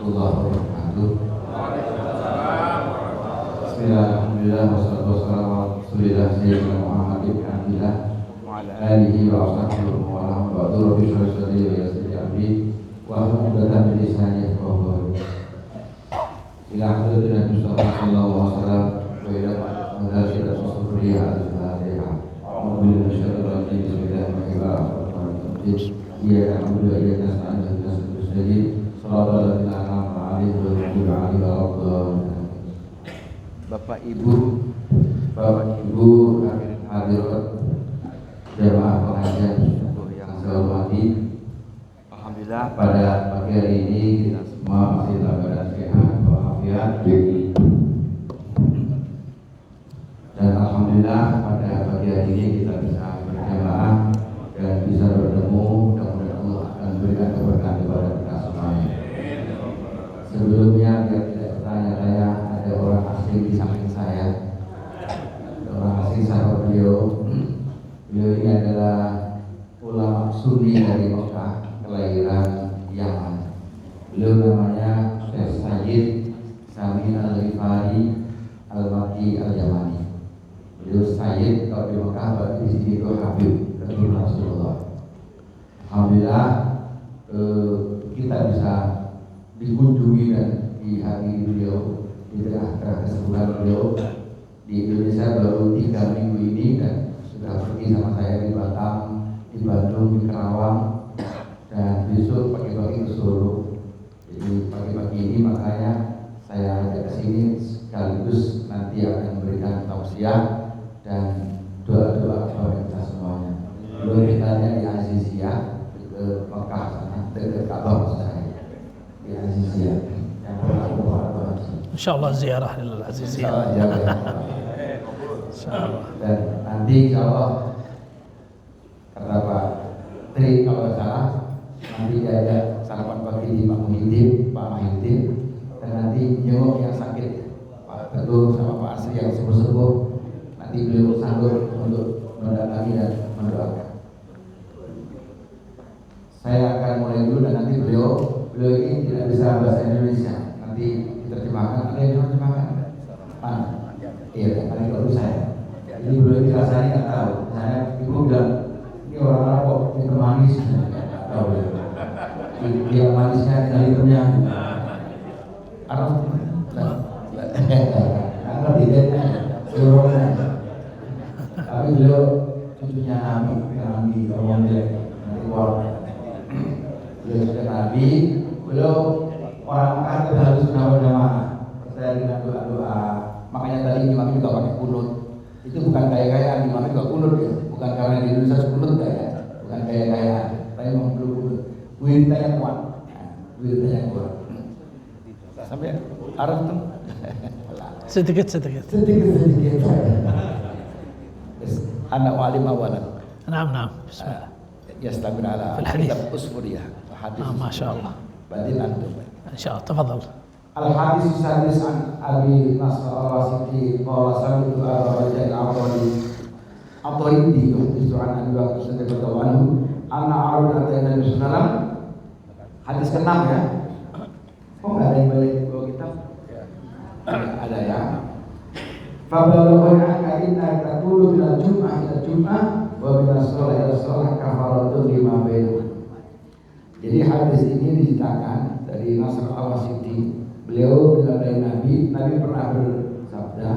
warahmatullahi wabarakatuh. Bismillah, alhamdulillah, wassalatu wassalamu ala rasulillah sayyidina Muhammad ibn Abdillah wa ala alihi wa ashabihi wa ala ba'du rabbi shrah li sadri wa yassir li amri wa hlul 'uqdatam min lisani yafqahu qawli. Ila hadratin Mustafa sallallahu alaihi wasallam wa ila mudhassir rasulillah al-Fatihah. A'udzu billahi minasyaitonir rajim. Bismillahirrahmanirrahim. Ya alhamdulillah ya nasta'in jadi sallallahu alaihi wasallam. Bapak Ibu hadirat jamaah pengajian yang saya hormati, alhamdulillah pada pagi hari ini kita semua masih dalam keadaan sehat walafiat, dan alhamdulillah pada pagi hari ini kita bisa berjamaah dan bisa bertemu. Mudah-mudahan Allah akan berikan keberkahan kepada kita semuanya. Sebelumnya biar tidak bertanya-tanya, ada orang asing di samping saya. Orang asing sahabat beliau ini adalah ulama sunni dari Mekah, kelahiran Yaman. Beliau namanya Syekh Sayyid Sami Al-Ghifari Al-Makki Al-Yamani. Beliau Sayyid kalau di Mekah, berarti di sini itu Habib Rasulullah. Alhamdulillah kita bisa dikunjungi dan dihadiri beliau di tengah-tengah kesibukan beliau di Indonesia baru 3 minggu ini, dan sudah pergi sama saya di Batam, di Bandung, di Karawang, dan besok pagi-pagi ke Solo. Jadi pagi-pagi ini makanya saya ajak ke sini sekaligus nanti akan memberikan tausiah dan doa-doa kepada kita semuanya. Belum ditanya di Aziziyah ke Mekah sana, dekat Ka'bah saya di Aziziyah. Yang pernah insyaallah ziarah lil Aziziyah. Insyaallah. Dan nanti insyaallah kata Pak Tri kalau salah nanti ada sarapan pagi di Pak Muhyiddin, dan nanti jenguk yang sakit Pak Teguh sama Pak Asri yang sepuh-sepuh, nanti beliau sanggup untuk mendatangi dan mendoakan. Saya akan mulai dulu dan nanti beliau ini tidak bisa bahasa Indonesia, nanti diterjemahkan. Ada yang diterjemahkan? Iya, paling baru saya. Jadi beliau ini rasanya nggak tahu. Saya ibu bilang ini orang Arab kok itu manis, nggak tahu. Dia manisnya dari hitamnya. Arab, karena bedanya seluruhnya. Tapi beliau cucunya Nabi orang jelek nanti keluar. Beliau sudah Nabi, beliau orang Mekah harus nama-nama saya dengan doa-doa. Makanya tadi imam juga pakai kunut. Itu bukan gaya-gayaan, imam juga kunut ya. Bukan karena di Indonesia kunut gaya, bukan gaya-gayaan. Tapi memang belum kunut. Wiridnya kuat, wiridnya kuat. Sampai Arab tuh. sedikit. Anak walim awalan. Naam. Bismillah. يستمر على كتاب أسفورية حديث ما شاء الله. بعدين أنتم إن شاء الله تفضل. الحديث السادس عن أبي نصر الراسبي قال سمعت أبا رجاء العطاردي يحدث عن أبي بكر الصديق رضي الله عنه أن عرض أتى النبي صلى الله عليه وسلم. Hadis ke-6 ya. Kok nggak ada yang balik bawa kitab? Ada ya. Fabalaghana ka inna taqulu bil jum'ah ila jum'ah wa min as-shalah ila shalah kafaratun lima bainahum. Jadi hadis ini diceritakan dari Nasr al-Wasiti. Beliau bila dari Nabi pernah bersabda.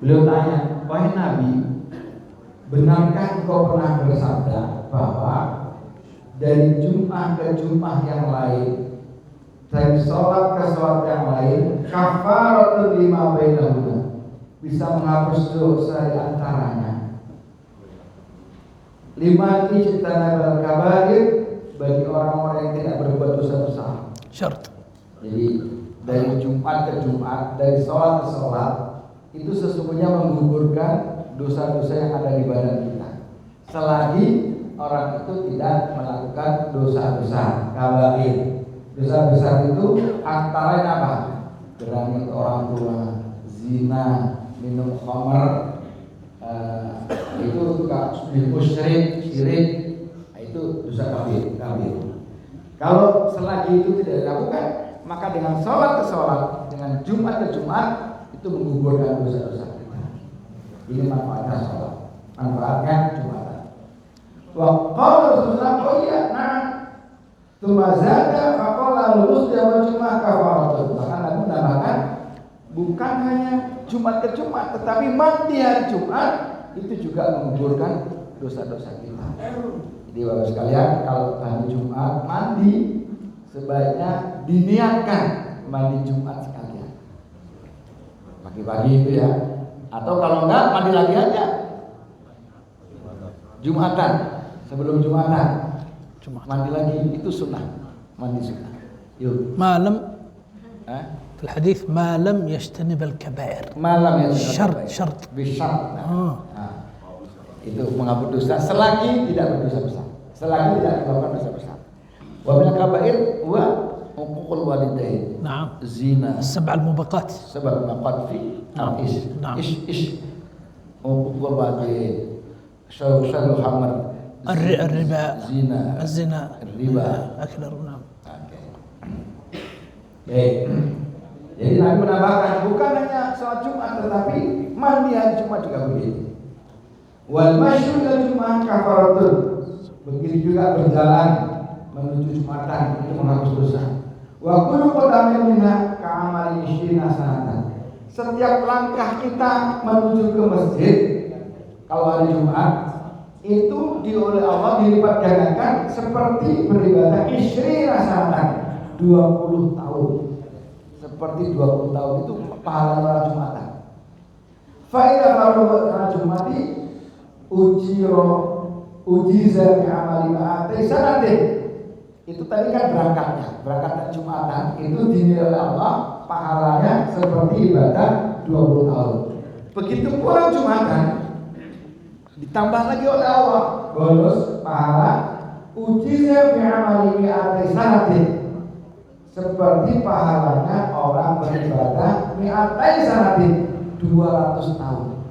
Beliau tanya, wahai Nabi, benarkah engkau pernah bersabda bahwa dari Jum'ah ke Jum'ah yang lain, dari sholat ke sholat yang lain, kafaratun lima bainahum, bisa menghapus dosa di antaranya. Lima ijtanabal kabair, bagi orang-orang yang tidak berbuat dosa besar. Syarat. Jadi dari Jumat ke Jumat, dari sholat ke sholat, itu sesungguhnya menggugurkan dosa-dosa yang ada di badan kita. Selagi orang itu tidak melakukan dosa besar, kabair. Dosa besar itu antara apa? Berani orang tua, zina, minum khamar, itu musyrik, syirik, itu dosa kafir. Kalau selagi itu tidak dilakukan, maka dengan sholat ke sholat, dengan Jumat ke Jumat, itu menggugurkan dosa-dosa kita. Ini manfaatnya sholat, manfaatnya Jumatan. Wa qala Rasulullah, oh iya, nah, tumazada faqala lulus jawab Jumat kafaratun. Maka Nabi menambahkan, bukan hanya Jumat ke Jumat, tetapi mandi hari Jumat itu juga menggugurkan dosa-dosa kita. Jadi Bapak sekalian, kalau hari Jumat mandi, sebaiknya diniatkan mandi Jumat sekalian. Pagi-pagi itu ya. Atau kalau enggak, mandi lagi aja. Jumatan, sebelum Jumatan, mandi lagi, itu sunnah. Mandi sunnah. Yuk. ما في الحديث ما لم يجتنب الكبائر. Malam ya. شرط. Bisyarat. Nah, itu menghapus dosa selagi tidak berdosa besar. Selagi tidak melakukan dosa besar. Wa min kabair wa uququl walidain. نعم. Zina. السبع الموبقات. Sebab maqad fi al-ish. نعم. Ish. Uququl walidain. Syarul hamar. الربا. Zina. الزنا. Riba. أكل الربا. Baik. Jadi Nabi menambahkan bukan hanya sholat Jumat tetapi mandi hari Jumat juga begitu. Wal masyu ila Jumat kafaratun. Begitu juga berjalan menuju Jumatan itu menghapus dosa. Wa kullu qadamin minna ka'amali 20 sanatan. Setiap langkah kita menuju ke masjid kalau hari Jumat itu oleh Allah dilipat gandakan seperti beribadah 20 sanatan, 20 tahun. Seperti 20 tahun itu pahala orang Jumatan. Faida baru orang Jumati ujiza bi amali ma'ati sanate. Itu tadi kan berangkat Jumatan itu dinilai oleh Allah pahalanya seperti ibadah 20 tahun. Begitu pulang Jumatan ditambah lagi oleh Allah bonus pahala ujiza bi amali ma'ati sanate. Seperti pahalanya orang beribadah mi'atai sanatin 200 tahun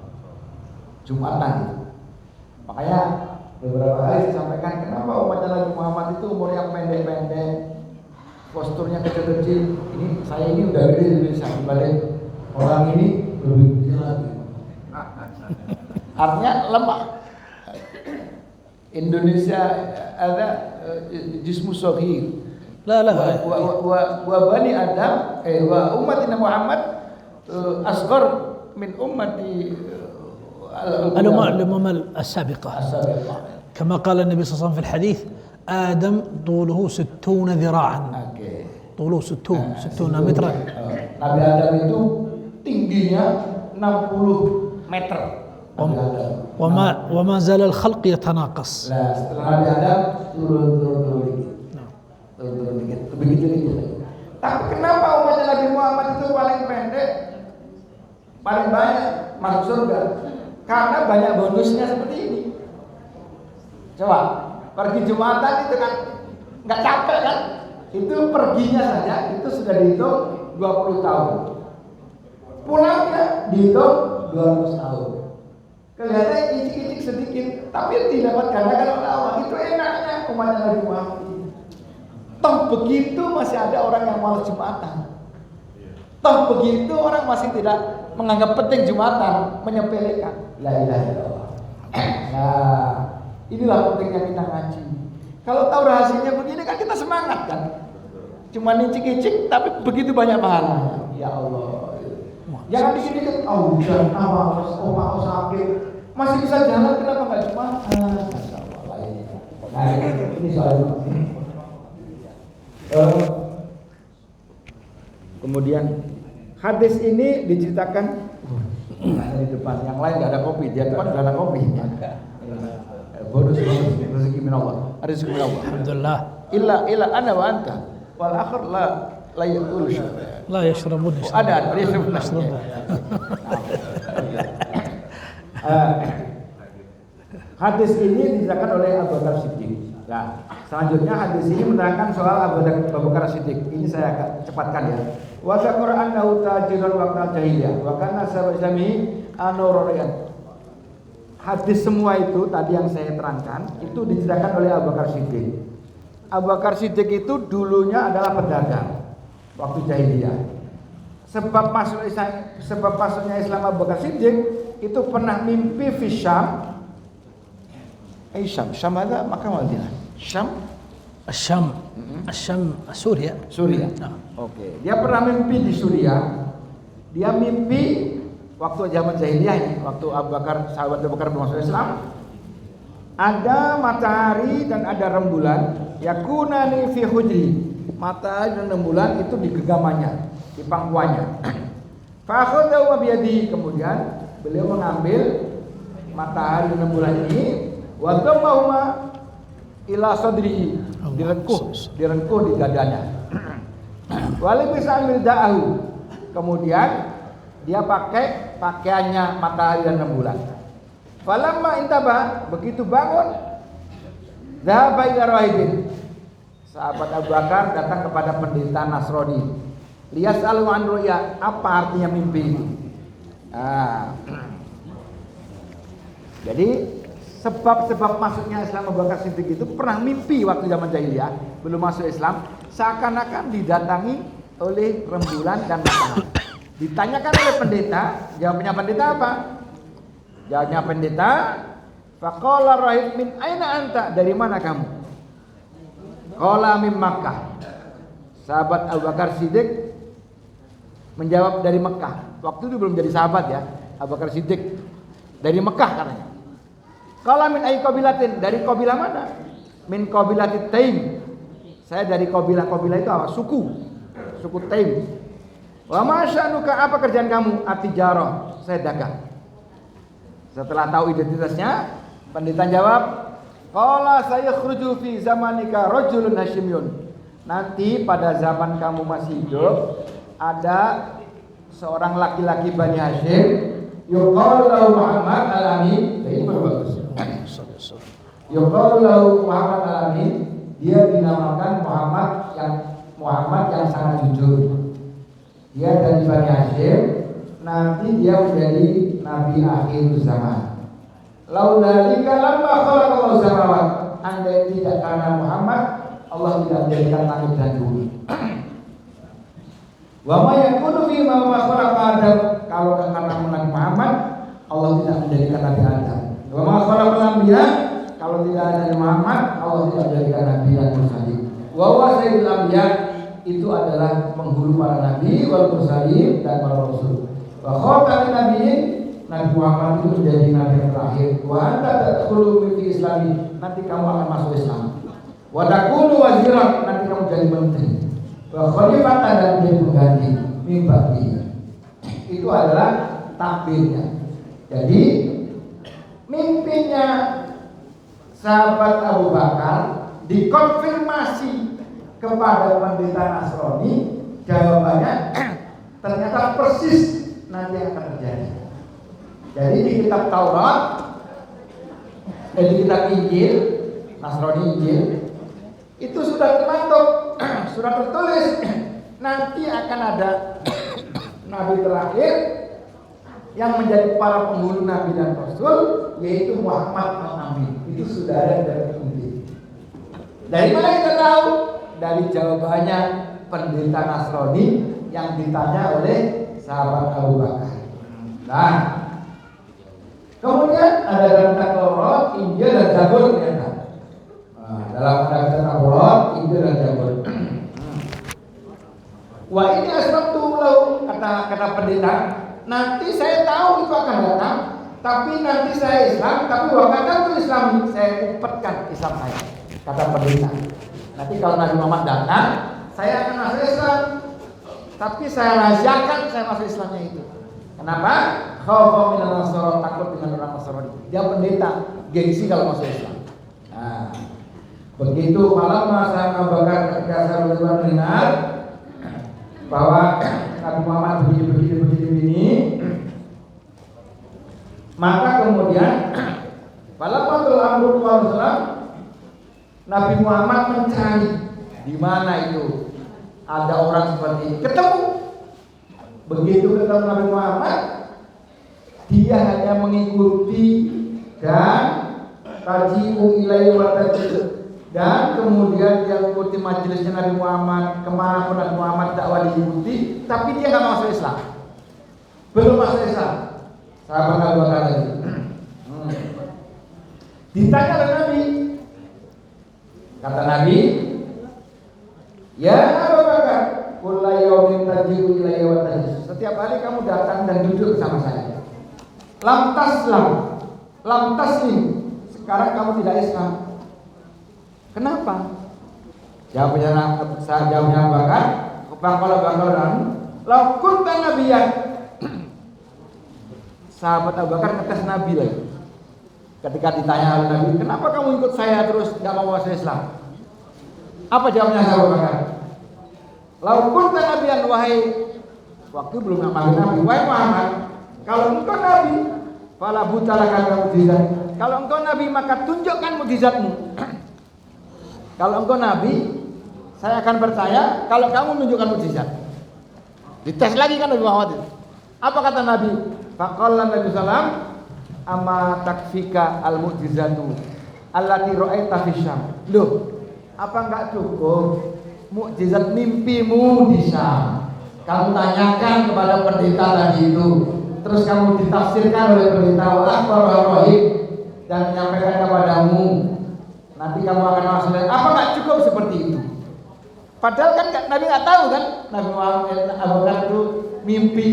Jumatan itu. Makanya beberapa kali saya sampaikan kenapa umatnya Nabi Muhammad itu umurnya pendek-pendek, posturnya kecil-kecil. Saya ini udah gede di Indonesia, dibanding orang ini lebih kecil lagi. Artinya lemah. Indonesia ada jismu shaghir. لا وبني آدم وأمتنا محمد أصغر من أمتي الأمم السابقة. كما قال النبي صلى الله عليه وسلم في الحديث آدم طوله 60 ذراعا. طوله 60 مترا. Nabi Adam itu tingginya 60 meter. وما زال الخلق يتناقص. Nah, setelah Nabi Adam turun dikit, lebih kecil. Tapi kenapa umatnya Nabi Muhammad itu paling pendek, paling banyak masuk surga? Karena banyak bonusnya seperti ini. Coba pergi Jumatan itu kan nggak capek kan? Itu perginya saja itu sudah dihitung 20 tahun. Pulangnya dihitung 200 tahun. Kelihatannya icik-icik sedikit, tapi didapat gandakan oleh Allah. Itu enaknya umatnya Nabi Muhammad. Toh begitu masih ada orang yang malas Jumatan. Toh begitu orang masih tidak menganggap penting Jumatan, menyepelekan. La ilaha illallah. Nah, inilah pentingnya kita ngaji. Kalau tahu rahasianya begini kan kita semangat kan. Cuma nicik-nicik tapi begitu banyak pahalanya. Ya Allah. Jangan dikit-dikit, oh udah mau sakit, masih bisa jalan kenapa nggak Jumatan? Masya Allah ini. Nah ini soalnya. Kemudian hadis ini diceritakan di depan, yang lain nggak ada kopi, di depan nggak ada kopi. Bonus rezeki min Allah, rezeki min Allah. Alhamdulillah. Illa ana wa anta wal akhir la yaqulu syai'. La yashrabun. Ada yashrabun. Hadis ini diceritakan oleh Abu Bakar Siddiq. Nah, selanjutnya hadis ini menerangkan soal Abu Bakar Siddiq. Ini saya akan cepatkan ya. Wa zakara annahu tajirun waqtal jahiliyah wa kana sabajami anururiyan. Hadis semua itu tadi yang saya terangkan itu diceritakan oleh Abu Bakar Siddiq. Abu Bakar Siddiq itu dulunya adalah pedagang waktu jahiliyah. Sebab masuknya Islam Abu Bakar Siddiq itu pernah mimpi di Syam. Syam ada maka Madinah. الشام سوريا. Oke. Dia pernah mimpi di Suriah. Dia mimpi waktu zaman jahiliyah ini, waktu sahabat Abu Bakar belum masuk Islam. Ada matahari dan ada rembulan, yakunani fi hujri. Matahari dan rembulan itu di genggamannya, di pangkuannya. Fa akhadahu bi yadihi, kemudian beliau mengambil matahari dan rembulan ini wa dhammahuma ila sadrihi, direngkuh di dadanya. Wali bisa ambil da'ahu, kemudian dia pakai pakaiannya matahari dan rembulan. Falamma intaba, begitu bangun, dhahaba ila rahibin. Sahabat Abu Bakar datang kepada pendeta Nasrani. Liyas'alu an ru'ya, apa artinya mimpi itu? Jadi sebab masuknya Islam Abu Bakar Siddiq itu pernah mimpi waktu zaman jahiliyah, belum masuk Islam, seakan-akan didatangi oleh rembulan dan matahari. Ditanyakan oleh pendeta, jawabnya pendeta apa? Jawabnya pendeta, faqala rahib min aina anta, dari mana kamu? Qala min Makkah. Sahabat Abu Bakar Siddiq menjawab dari Mekah. Waktu itu belum jadi sahabat ya, Abu Bakar Siddiq dari Mekah katanya. Qala min ay qabilatin, dari kabilah mana? Min qabilatit Taim. Saya dari kabilah itu apa? Suku Taim. Wa ma sya'nuka, apa kerjaan kamu? Atijarah, saya dagang. Setelah tahu identitasnya, pendeta jawab, qala sayakhruju fi zamanika rajulun hasyimiyun. Nanti pada zaman kamu masih hidup, ada seorang laki-laki Bani Hashim, yuqalu lahu Muhammad al-Amin. Ini bagus. Yuqalu lahu Muhammad al-Amin, dia dinamakan Muhammad yang sangat jujur. Dia dari Bani Hashim, nanti dia menjadi Nabi akhir zaman. Laulika lamma khalaqallahu samawat, andai tidak karena Muhammad, Allah tidak menjadikan langit dan bumi. Wa ma yakunu fi ma khalaqa Adam, kalau karena Nabi Muhammad, Allah tidak menjadikan Nabi Adam. Wa ma khalaqal anbiya, kalau tidak ada Muhammad, Allah tidak menjadikan Nabi dan mursalin. Wa huwa sayyidul anbiya, itu adalah penghulu para nabi wal mursalin dan para rasul. Wa khatamin nabiyyin, Nabi Muhammad itu menjadi nabi yang terakhir. Wa anta tadkhulu fi islami, nanti kamu akan masuk Islam. Wa takunu waziran, nanti kamu jadi menteri. Wa khalifatan, dan menjadi pengganti mimpi. Itu adalah takbirnya. Jadi mimpinya sahabat Abu Bakar dikonfirmasi kepada pendeta Nasrani, jawabannya ternyata persis nanti akan terjadi. Jadi di kitab Taurat, di kitab Injil, Nasrani Injil, itu sudah termaktub, sudah tertulis nanti akan ada nabi terakhir yang menjadi para penghulu nabi dan rasul, yaitu Muhammad al-Amin. Itu sudah ada dari Injil. Dari mana kita tahu? Dari jawabannya pendeta Nasrani yang ditanya oleh sahabat Abu Bakar. Nah, kemudian ada dalam Taurat, Injil dan Zabur ternyata. Dalam Taurat, Injil dan Zabur. Wah, ini asbab lahu, kata pendeta. Nanti saya tahu itu akan datang, tapi nanti saya Islam, tapi waktu itu Islam saya upetkan Islam saya, kata pendeta. Nanti kalau Nabi Muhammad datang, saya akan masuk Islam, tapi saya rahasiakan saya masuk Islamnya itu. Kenapa? Khawfa minan Nasara, takut dengan orang Nasrani. Dia pendeta, gengsi kalau masuk Islam. Nah, begitu malam masa Abu Bakar ketika saya mendengar bahwa Nabi Muhammad begini, maka kemudian Falaqatul Amru Rasulullah, Nabi Muhammad mencari di mana itu ada orang seperti ini. Ketemu. Begitu ketemu Nabi Muhammad, dia hanya mengikuti dan taji'u ilaihi wa taji'u. dan kemudian dia mengikuti majelisnya Nabi Muhammad, kemana pun Nabi Muhammad dakwah diikuti, tapi dia nggak masuk Islam, belum masuk Islam. Sahabat Abu Bakar tadi. Ditanya oleh Nabi, kata Nabi, ya Abu Bakar, kullu yawmin taji'u ilayya wa tajlis. Setiap hari kamu datang dan duduk bersama saya. Lam taslim. Sekarang kamu tidak Islam. Kenapa? Jawabnya Abu Bakar, Bangkala Bangkalan, lau kunta nabiyyan. Sahabat Abu Bakar ngetes Nabi lagi. Ketika ditanya oleh Nabi, kenapa kamu ikut saya terus tidak mau masuk Islam? Apa jawabnya Abu Bakar? Lau kunta nabiyyan, wahai, waktu belum ngamalin Nabi, wahai Muhammad, kalau engkau Nabi, fala butalaka mukjizat. Kalau engkau Nabi maka tunjukkan mukjizatmu. Kalau engkau Nabi, saya akan percaya kalau kamu menunjukkan mukjizat. Dites lagi kan Nabi Muhammad itu. Apa kata Nabi? Faqala Nabi sallam, amma takfika al-mu'jizatu allati ra'aita fi Syam. Loh, apa enggak cukup mukjizat mimpimu di Syam? Kamu tanyakan kepada pendeta tadi itu, terus kamu ditafsirkan oleh pendeta wa akhbar rahib dan menyampaikan kepadamu, nanti kamu akan masuk. Apa enggak cukup seperti itu? Padahal kan Nabi nggak tahu kan, Nabi Muhammad Abu Bakar itu mimpi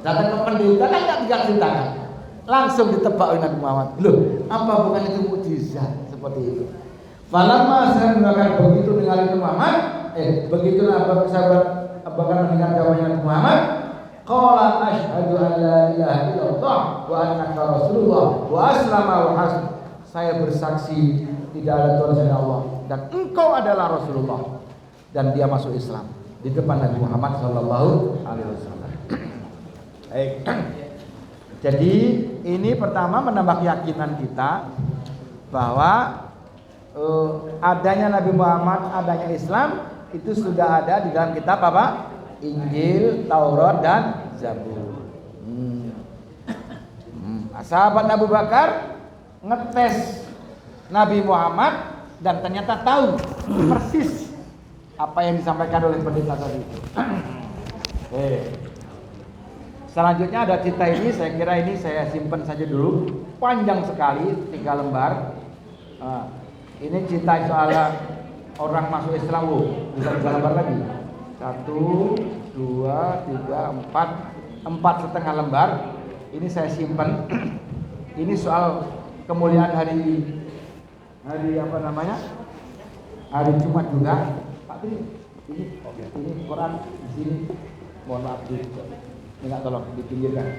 datang ke pendeta kan nggak diceritakan, langsung ditebak oleh Nabi Muhammad. Loh, apa bukan itu mukjizat seperti itu? Falamma saya mengatakan begitu dengan Nabi Muhammad, begitu sahabat Abu Bakar mendengar jawabannya Nabi Muhammad, qala asyhadu an la ilaha illallah wa annaka rasulullah wa aslama wa hasb. Saya bersaksi tidak ada Tuhan selain Allah dan engkau adalah Rasulullah. Dan dia masuk Islam di depan Nabi Muhammad Sallallahu Alaihi Wasallam. Jadi ini pertama menambah keyakinan kita bahwa adanya Nabi Muhammad, adanya Islam itu sudah ada di dalam kitab apa? Injil, Taurat dan Zabur. Sahabat Abu Bakar ngetes Nabi Muhammad dan ternyata tahu persis apa yang disampaikan oleh pendeta tadi. Selanjutnya ada cerita ini, saya kira ini saya simpan saja dulu. Panjang sekali, 3 lembar. Ini cerita soal orang masuk Islam, bisa 3 lembar lagi. 1, 2, 3, 4 setengah lembar. Ini saya simpan. Ini soal kemuliaan hari apa namanya? Hari Jumat juga. Ini Quran di sini, mohon maaf minta tolong dipinggirkan.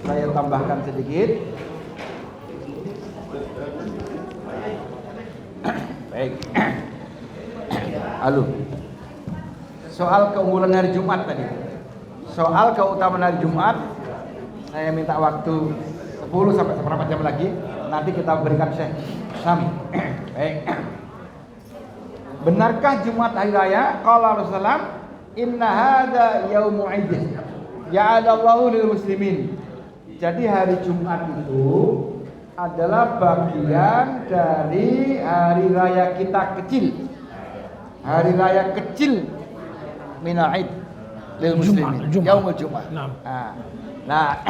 Saya tambahkan sedikit. Baik. Halo. Soal keunggulan hari Jumat tadi. Soal keutamaan hari Jumat, saya minta waktu 10 sampai seberapa jam lagi. Nanti kita berikan Syekh Sami. Baik. Benarkah Jumat hari raya? Qala Rasulullah, inna hadza yaumu idin. Ja'alallahu lil muslimin. Jadi hari Jumat itu adalah bagian dari hari raya kita kecil. Hari raya kecil minal Id lil muslimin, yaumul Jumat. Nah,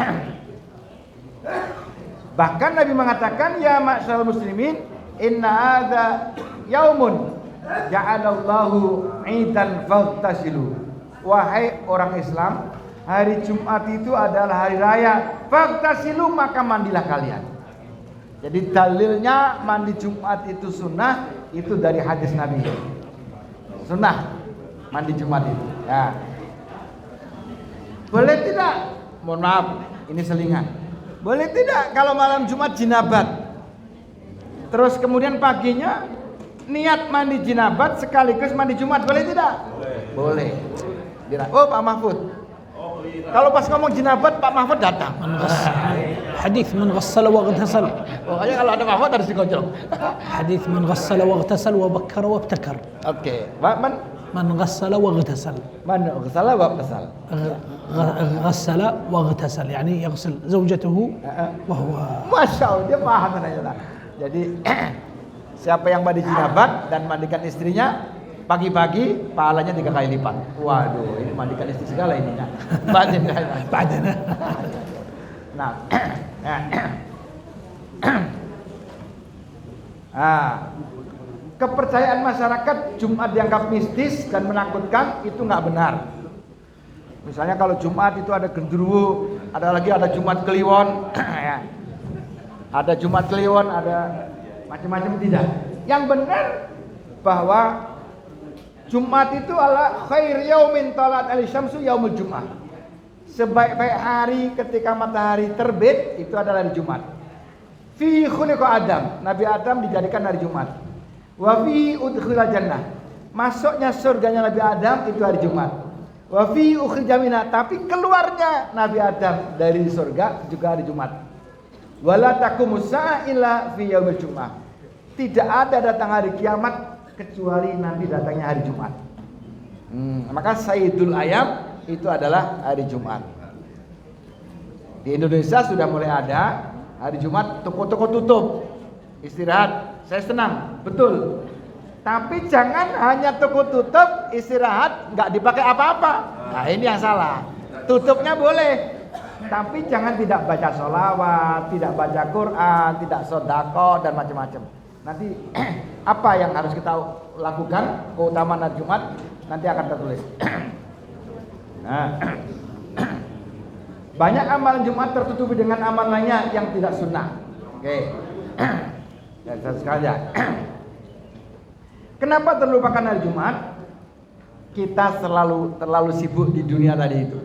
bahkan Nabi mengatakan ya ma'syarul muslimin inna hadza yaumun ja'alallahu idan faghtasilu. Wahai orang Islam, hari Jumat itu adalah hari raya, faghtasilu maka mandilah kalian. Jadi dalilnya mandi Jumat itu sunnah, itu dari hadis Nabi. Sunnah mandi Jumat itu. Ya. Boleh tidak? Mohon maaf, ini selingan. Boleh tidak kalau malam Jumat jinabat? Terus kemudian paginya niat mandi jinabat sekaligus mandi Jumat, boleh tidak? Boleh. Oh Pak Mahfud. Kalau pas ngomong jinabat Pak Mahfud datang. حديث من غسل واغتسل. Pokoknya kalau ada Mahfud harus digojlok. حديث من غسل واغتسل وبكر وابتكر. Oke. من غسل واغتسل. Man ghasala wa ghasal. غسل واغتسل يعني يغسل زوجته وهو. Masya Allah, dia paham ternyata. Jadi siapa yang mandi jinabat dan mandikan istrinya pagi-pagi pahalanya 3 kali lipat. Waduh, ini mandikan istri segala ininya. بعدين. Nah, kepercayaan masyarakat Jumat dianggap mistis dan menakutkan itu nggak benar. Misalnya kalau Jumat itu ada genderuwo, ada Jumat Kliwon, ya. Ada Jumat Kliwon, ada macam-macam tidak. Yang benar bahwa Jumat itu adalah khair yaumin talat al-syamsu yaumul Jumat. Sebaik-baik hari ketika matahari terbit itu adalah hari Jumat. Fi khuliqa Adam, Nabi Adam dijadikan hari Jumat. Wa fi udkhilal jannah, masuknya surganya Nabi Adam itu hari Jumat. Wa fi ukhrija minha, tapi keluarnya Nabi Adam dari surga juga hari Jumat. Wala taqumus sa'a illa fi yaumil Jumat. Tidak ada datang hari kiamat kecuali nanti datangnya hari Jumat. Maka Sayyidul Ayam itu adalah hari Jumat. Di Indonesia sudah mulai ada hari Jumat, toko-toko tutup, istirahat. Saya senang, betul. Tapi jangan hanya toko tutup, istirahat, nggak dipakai apa-apa. Nah ini yang salah. Tutupnya boleh, tapi jangan tidak baca sholawat, tidak baca Quran, tidak sodako dan macam-macam. Nanti apa yang harus kita lakukan keutamaan hari Jumat nanti akan tertulis. Nah, banyak amalan Jumat tertutupi dengan amal lainnya yang tidak sunnah. Oke. Dan sekalian. Kenapa terlupakan hari Jumat? Kita terlalu sibuk di dunia tadi itu.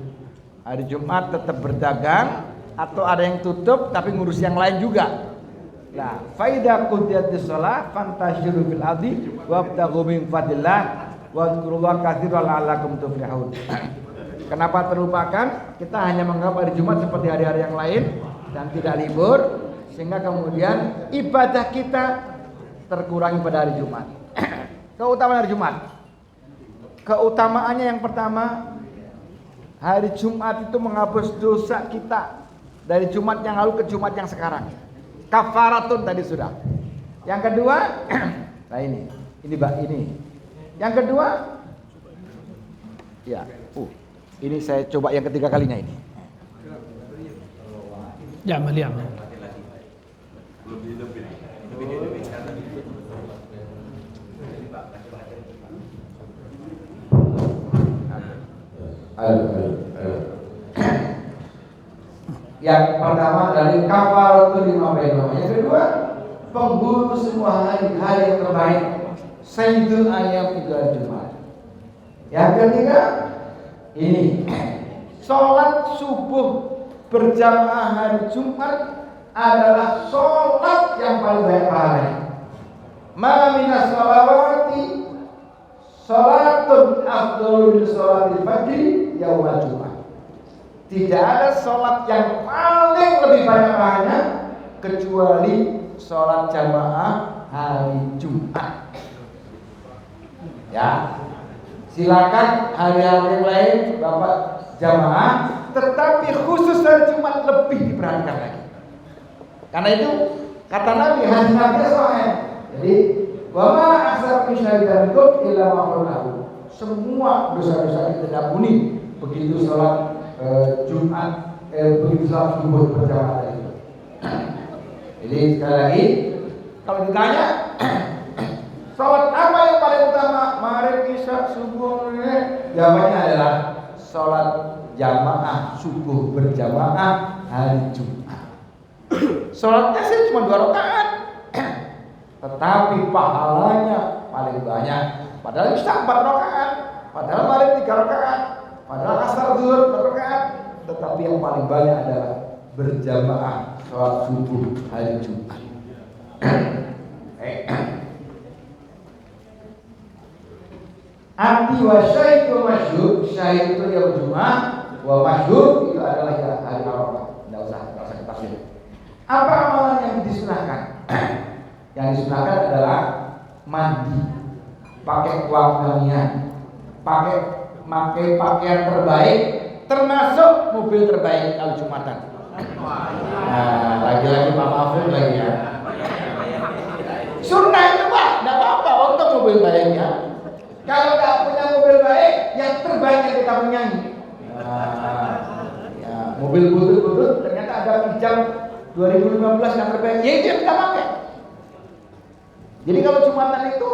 Hari Jumat tetap berdagang atau ada yang tutup tapi ngurus yang lain juga. Nah, faida qudiyatis shalah fantashiru fil ardi wabtaghu min fadlillah wadhkurullaha katsiran la'allakum tuflihun. Kenapa terlupakan? Kita hanya menganggap hari Jumat seperti hari-hari yang lain dan tidak libur, sehingga kemudian ibadah kita terkurangi pada hari Jumat. Keutamaan hari Jumat. Keutamaannya yang pertama, hari Jumat itu menghapus dosa kita dari Jumat yang lalu ke Jumat yang sekarang. Kafaratun tadi sudah. Yang kedua, nah ini Mbak, ini. Yang kedua, ya, ini saya coba yang ketiga kalinya ini. يعمل. Yang pertama dari kafaratul lima bainahuma. Yang kedua, penghulu semua hari-hari yang terbaik. Sayyidul Ayyam itu hari Jumat. Yang ketiga, ini sholat subuh berjamaah hari Jumat adalah sholat yang paling banyak pahalanya. Ma minas sholawati sholatun afdhalu min sholatil fajri yaumul Jumat. Tidak ada sholat yang paling lebih banyak pahalanya kecuali sholat jamaah hari Jumat. Ya, silakan hari-hari lain Bapak jamaah, tetapi khusus hari Jumat lebih diperhatikan lagi. Karena itu kata Nabi, hadis Nabi sahih. Jadi, wa ma aksar min syai'in illa ma'ruf. Semua dosa-dosa kita diampuni begitu sholat Jumat, begitu sholat subuh berjamaah itu. Jadi sekali lagi, kalau ditanya sholat apa yang paling utama? Maghrib, isya, subuh, jawabannya adalah sholat jamaah subuh berjamaah hari Jumat. Sholatnya sih cuma 2 rakaat, tetapi pahalanya paling banyak. Padahal isya 4 rakaat, padahal maghrib 3 rakaat, padahal asar zuhur 4 rakaat, tetapi yang paling banyak adalah berjamaah sholat subuh hari Jumat. Anti wa syaitu masyhur, syaitu yaum Jumat, wa masyhur itu adalah hari Arafah. Enggak usah kita sini. Apa amalan yang disunahkan? Yang disunahkan adalah mandi, pakai wangian, pakai pakaian terbaik, termasuk mobil terbaik kalau Jumatan. Nah, lagi-lagi Pak Mahfud lagi ya. Sunnah itu Pak, tidak apa-apa untuk mobil baik ya. Kalau nggak punya mobil baik, yang terbaik yang kita punya. Ya, mobil butut ternyata ada pinjam 2015 yang terbaik, ya itu yang kita pakai. Jadi kalau Jumatan itu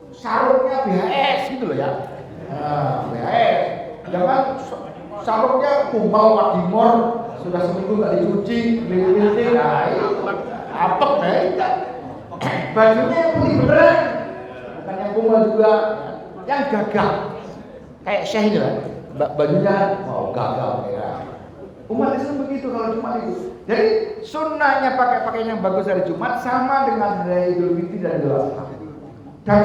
sarungnya BHS gitu loh ya. BHS. Jangan sarungnya kumbal Wadimor sudah seminggu nggak dicuci, beli-beli, nah itu apek ya. Bajunya yang putih beneran, bukan yang kumbal juga, yang gagah, kayak Syekh itu kan. Bajunya gagah ya. Umat Islam begitu kalau Jumat itu. Jadi sunnahnya pakai pakaian yang bagus hari Jumat sama dengan hari Idul Fitri dan Idul Adha. Dan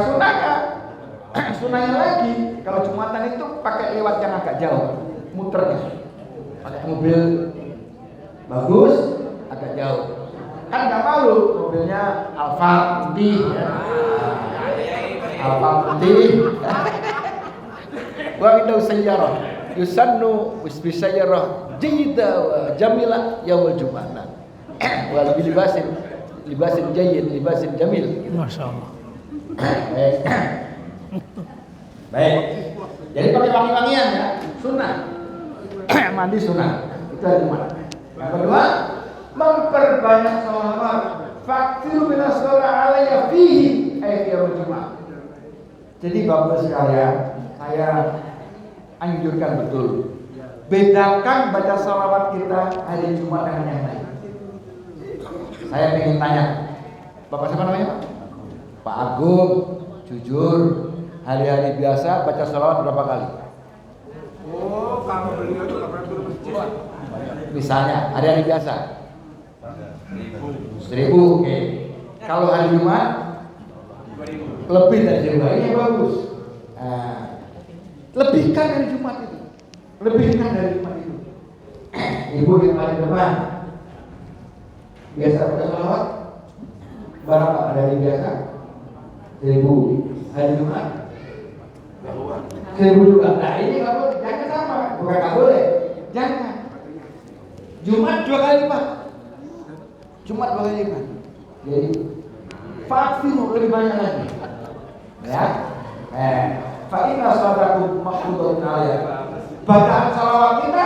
sunnahnya lagi kalau Jumatan itu pakai lewat yang agak jauh, muternya, pakai mobil bagus agak jauh. Kan nggak malu mobilnya Alfa putih, ya. Alfa putih. Wa inna sayyarah yusannu bisbisayyarah jayida wa jamila yaumul jum'ah. Wal libasin jayyid libasin jamil. Masyaallah. Baik. Jadi pakai wangi-wangian ya, sunnah. Mandi sunnah. Itu hari Jumat. Yang kedua, memperbanyak sholawat. Faktiru minas sholawat alayya fihi ay yaumul jum'ah. Jadi Bapak sekalian, saya anjurkan betul. Bedakan baca salawat kita hari Jumat dengan yang lain. Saya ingin tanya, Bapak siapa namanya Pak? Pak Agung, jujur, hari-hari biasa baca salawat berapa kali? Oh, kalau beliau itu pernah turun masjid. Misalnya, hari-hari biasa 1000, oke. Kalau hari Jumat lebih dari 1000, ini bagus. Lebihkan dari Jumat itu. Lebihkan dari Jumat itu. Ibu yang paling depan biasa baca salawat berapa dari biasa? 1000. Hari Jumat 1000 juga. Nah ini nggak boleh, jangan sama. Bukan nggak boleh, jangan. Jumat 2 kali lipat. Jumat 2 kali lipat. Jadi vaksin lebih banyak lagi. Ya. Fa'inna salatakum maqbudatun alayya. Bacaan salawat kita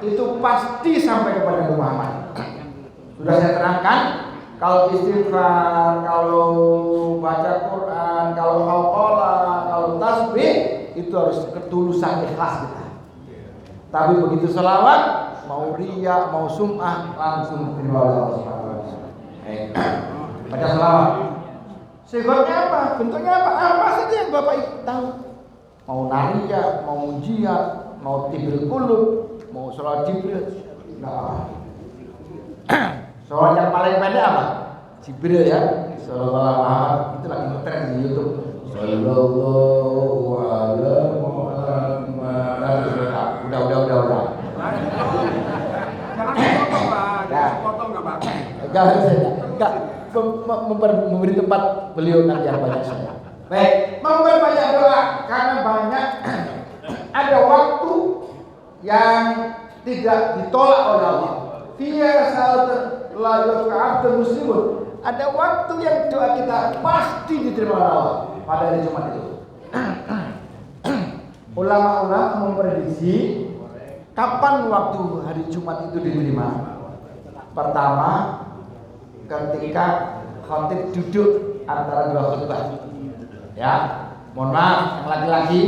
itu pasti sampai kepada Muhammad. Sudah saya terangkan, kalau istighfar, kalau baca Quran, kalau hauqalah, kalau tasbih itu harus ketulusan ikhlas kita. Tapi begitu salawat, mau riya, mau sum'ah, langsung diterima oleh Allah Subhanahu wa taala. Baca salawat. Sifatnya apa? Bentuknya apa? Apa saja yang Bapak tahu. Mau naria, mau mujiat, mau tibil kulub, mau sholat Jibril, enggak apa. Sholat yang paling pendek apa? Jibril ya. Sallallahu Muhammad itu lagi ngetren di YouTube. Sallallahu ala Muhammad. Udah. Jangan potong Pak. Enggak memberi tempat beliau nanti yang banyak saya. Baik, memperbanyak doa karena banyak ada waktu yang tidak ditolak oleh Allah. Fiya sa'atun la yuf'abdu muslimun. Ada waktu yang doa kita pasti diterima oleh Allah pada hari Jumat itu. Ulama-ulama memprediksi kapan waktu hari Jumat itu diterima. Pertama, ketika khatib duduk antara dua khutbah. Ya, mohon maaf yang laki-laki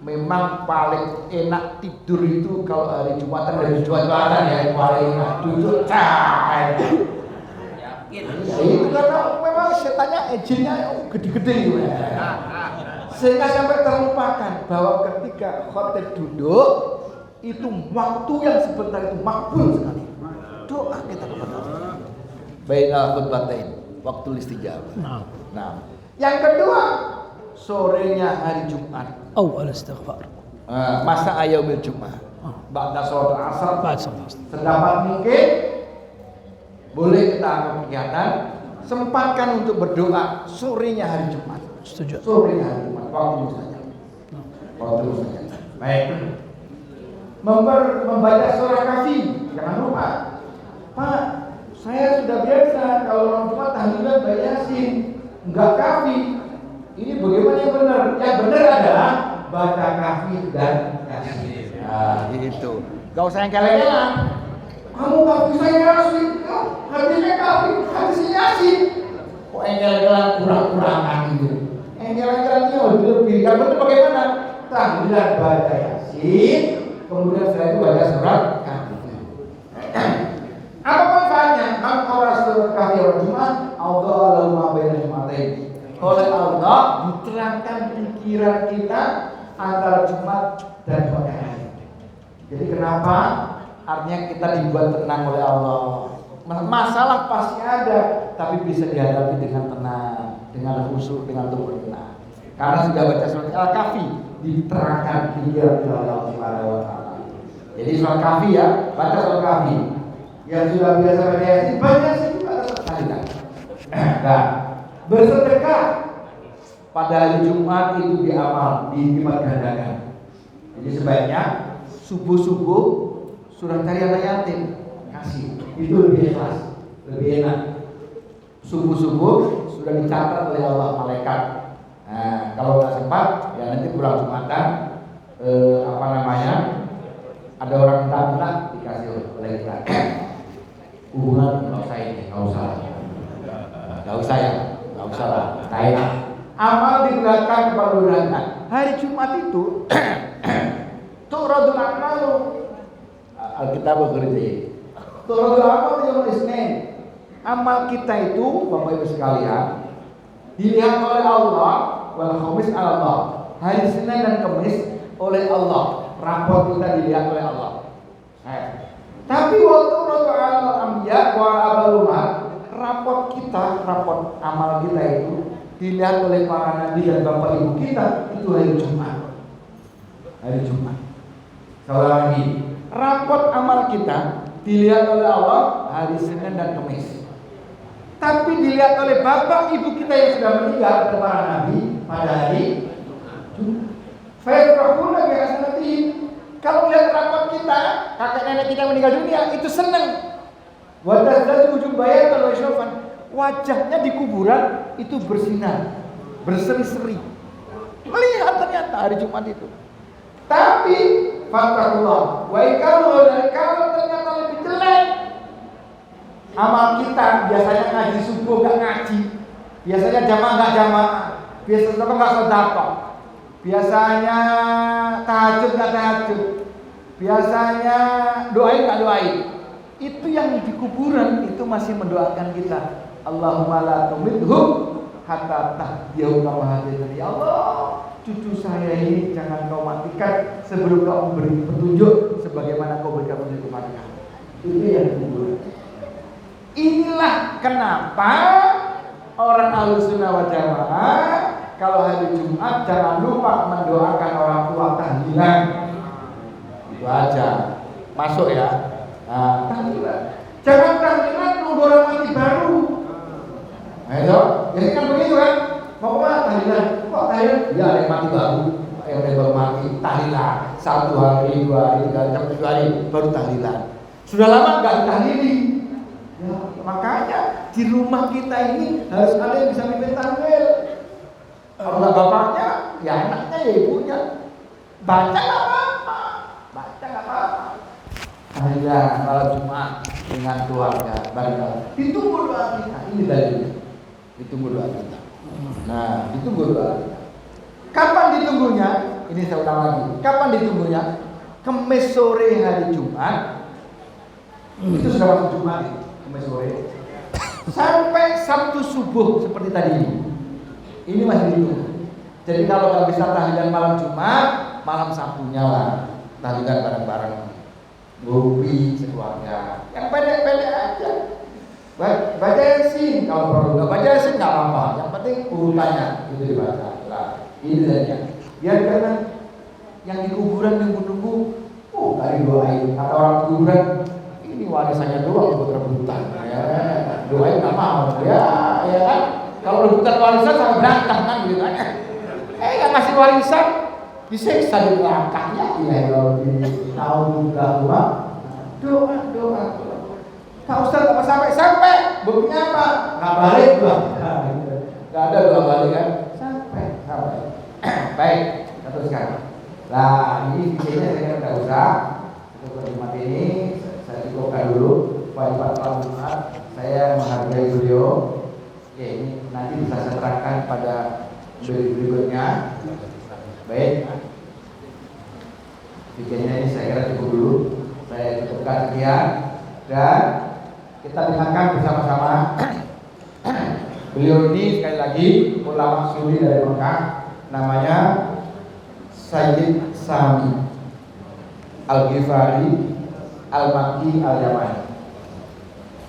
memang paling enak tidur itu kalau hari Jumatan dari Jumatan ya, paling enak duduk cah. Ya, itu karena memang setannya ejinnya gede-gede gitu ya. Sehingga sampai terlupakan bahwa ketika khatib duduk itu waktu yang sebentar itu makbul sekali. Doa kita kepada Allah. Bainal khutbatain, waktu istijabah. Nah, yang kedua, sorenya hari Jumat. أول استغفار. Masa yaumil Jumat. Ba'da sholat asar. بعد صلاة العصر. Sedapat mungkin Boleh kita angkat kegiatan, sempatkan untuk berdoa sorenya hari Jumat. Setuju. Sorenya hari Jumat, waktu saja. Waktu saja. Baik. Membaca surah Kahfi, jangan lupa. Pak, saya sudah biasa kalau orang Jumat tahlilan baca Yasin, enggak Kahfi. Ini bagaimana yang benar? Yang benar adalah baca Kahfi dan Yasin. Nah, gitu. Gak usah yang kele-kelean. Kamu Kahfi saya Yasin, hadisnya Kahfi, hadisnya Yasin. Kok yang kele-kelean kurang-kurangan gitu. Yang kele-keleannya lebih. Yang benar bagaimana? Tahlilan baca Yasin, kemudian setelah itu baca surat Kahfi. Apa manfaatnya? Maka surat Kahfi orang Jumat, Allah Allahumma baina Jumatain. Oleh Allah diterangkan pikiran kita antara Jumat dan Jumat yang lain. Jadi kenapa? Artinya kita dibuat tenang oleh Allah. Masalah pasti ada, tapi bisa dihadapi dengan tenang, dengan khusyuk, dengan tubuh tenang. Karena sudah baca surat Al-Kahfi, diterangkan pikiran oleh Allah Subhanahu wa taala. Jadi surat Kahfi ya, baca surat Kahfi. Yang sudah biasa baca Yasin, baca Yasin juga sekali kan. Nah, bersedekah pada hari Jumat itu diamal, dilipat gandakan. Jadi sebaiknya subuh-subuh surah Tariqat Yatim kasih, itu lebih ikhlas, lebih enak. Subuh-subuh sudah dicatat oleh Allah malaikat. Nah, kalau nggak sempat, ya nanti pulang Jumatan, ada orang minta dikasih oleh kita. Hubungan nggak usah ini, nggak usah lah. Kayak amal digerakkan kepada bulan. Hari Jumat itu turadul amalu. Alkitab berkata, turadul amalu yaumul Isnin. Amal kita itu, Bapak Ibu sekalian, dilihat oleh Allah, wal khamis Allah. Hari Senin dan Kamis oleh Allah. Rapor kita dilihat oleh Allah. Tapi waktu turadul anbiya wa abalumat, raport amal kita itu dilihat oleh para nabi dan bapak ibu kita itu hari Jumat. Saudara lagi, raport amal kita dilihat oleh Allah hari Senin dan Kamis. Tapi dilihat oleh bapak ibu kita yang sudah meninggal dan para nabi pada hari Jumat. Fayafrahuna bi hasanatihim. Kalau lihat raport kita, kakek nenek kita meninggal dunia, itu senang. Wadazal ujung bayar kalau isyafan, wajahnya di kuburan itu bersinar, berseri-seri. Melihat ternyata hari Jumat itu. Tapi fattakullah, kalau ternyata lebih jelek, amal kita biasanya ngaji subuh nggak ngaji, biasanya jamaah nggak jamaah, biasanya nggak sedekah, biasanya tahajud nggak tahajud, biasanya doain nggak doain. Itu yang di kuburan itu masih mendoakan kita. Allahumma la tumidhum hatta tahdiyahu kama haditani. Ya Allah, cucu saya ini jangan kau matikan sebelum kau memberi petunjuk sebagaimana kau berikan petunjuk kepada kami. Itu yang di kuburan. Inilah kenapa orang Ahlussunnah wal Jamaah kalau hari Jumat jangan lupa mendoakan orang tua tahlilan. Itu aja. Masuk ya. Nah, tahlilan. Jangan tahlilan nunggu orang mati baru. Ayo, jadi kan begitu kan? Mau kemana tahlilan? Kok tahlilan? Ya ada yang mati baru, yang baru mati tahlilan. 1 hari, 2 hari, 3 hari, sampai 7 hari baru tahlilan. Sudah lama nggak ditahlili. Ya, makanya di rumah kita ini harus ada yang bisa mimpin tahlil. Kalau nggak bapaknya, ya anaknya ya ibunya. Baca nggak apa-apa. Tahlilan malam Jumat dengan keluarga bareng. Ditunggu doa kita. Ini dalilnya. Ditunggu doa kita. Nah, ditunggu doa kita. Kapan ditunggunya? Ini saya ulang lagi. Kapan ditunggunya? Kamis sore hari Jumat. Itu sudah waktu Jumat itu. Kamis sore. Sampai Sabtu subuh seperti tadi ini. Ini masih ditunggu. Jadi kalau nggak bisa tahlilan malam Jumat, malam Sabtunya lah tahlilan bareng-bareng. Ngopi sekeluarga, yang pendek-pendek aja. Baca Yasin kalau perlu, nggak baca Yasin nggak apa-apa. Yang penting urutannya itu dibaca. Nah, ini saja. Biar karena yang di kuburan nunggu-nunggu, dari doain. Kata orang kuburan, ini warisannya doang buat rebutan. Doain nggak mau. Ya kan. Kalau rebutan warisan sama berantem kan gitu kan. Nggak ngasih warisan, disiksa di langkahnya. Ya tahu juga doa. Pak Ustaz apa sampai buktinya apa? Nggak balik doa. Nggak ada doa balik kan? Sampai. Baik, kita teruskan. Nah ini videonya saya kira tidak usah. Untuk Jumat ini saya cukupkan dulu. Wajib Jumat saya menghargai beliau. Ya ini nanti bisa saya terangkan pada berikutnya. Baik. Videonya ini saya kira cukup dulu. Saya cukupkan sekian dan kita dengarkan bersama-sama. Beliau ini sekali lagi ulama suri dari Mekah, namanya Sayyid Sami Al-Ghifari Al-Makki Al-Yamani.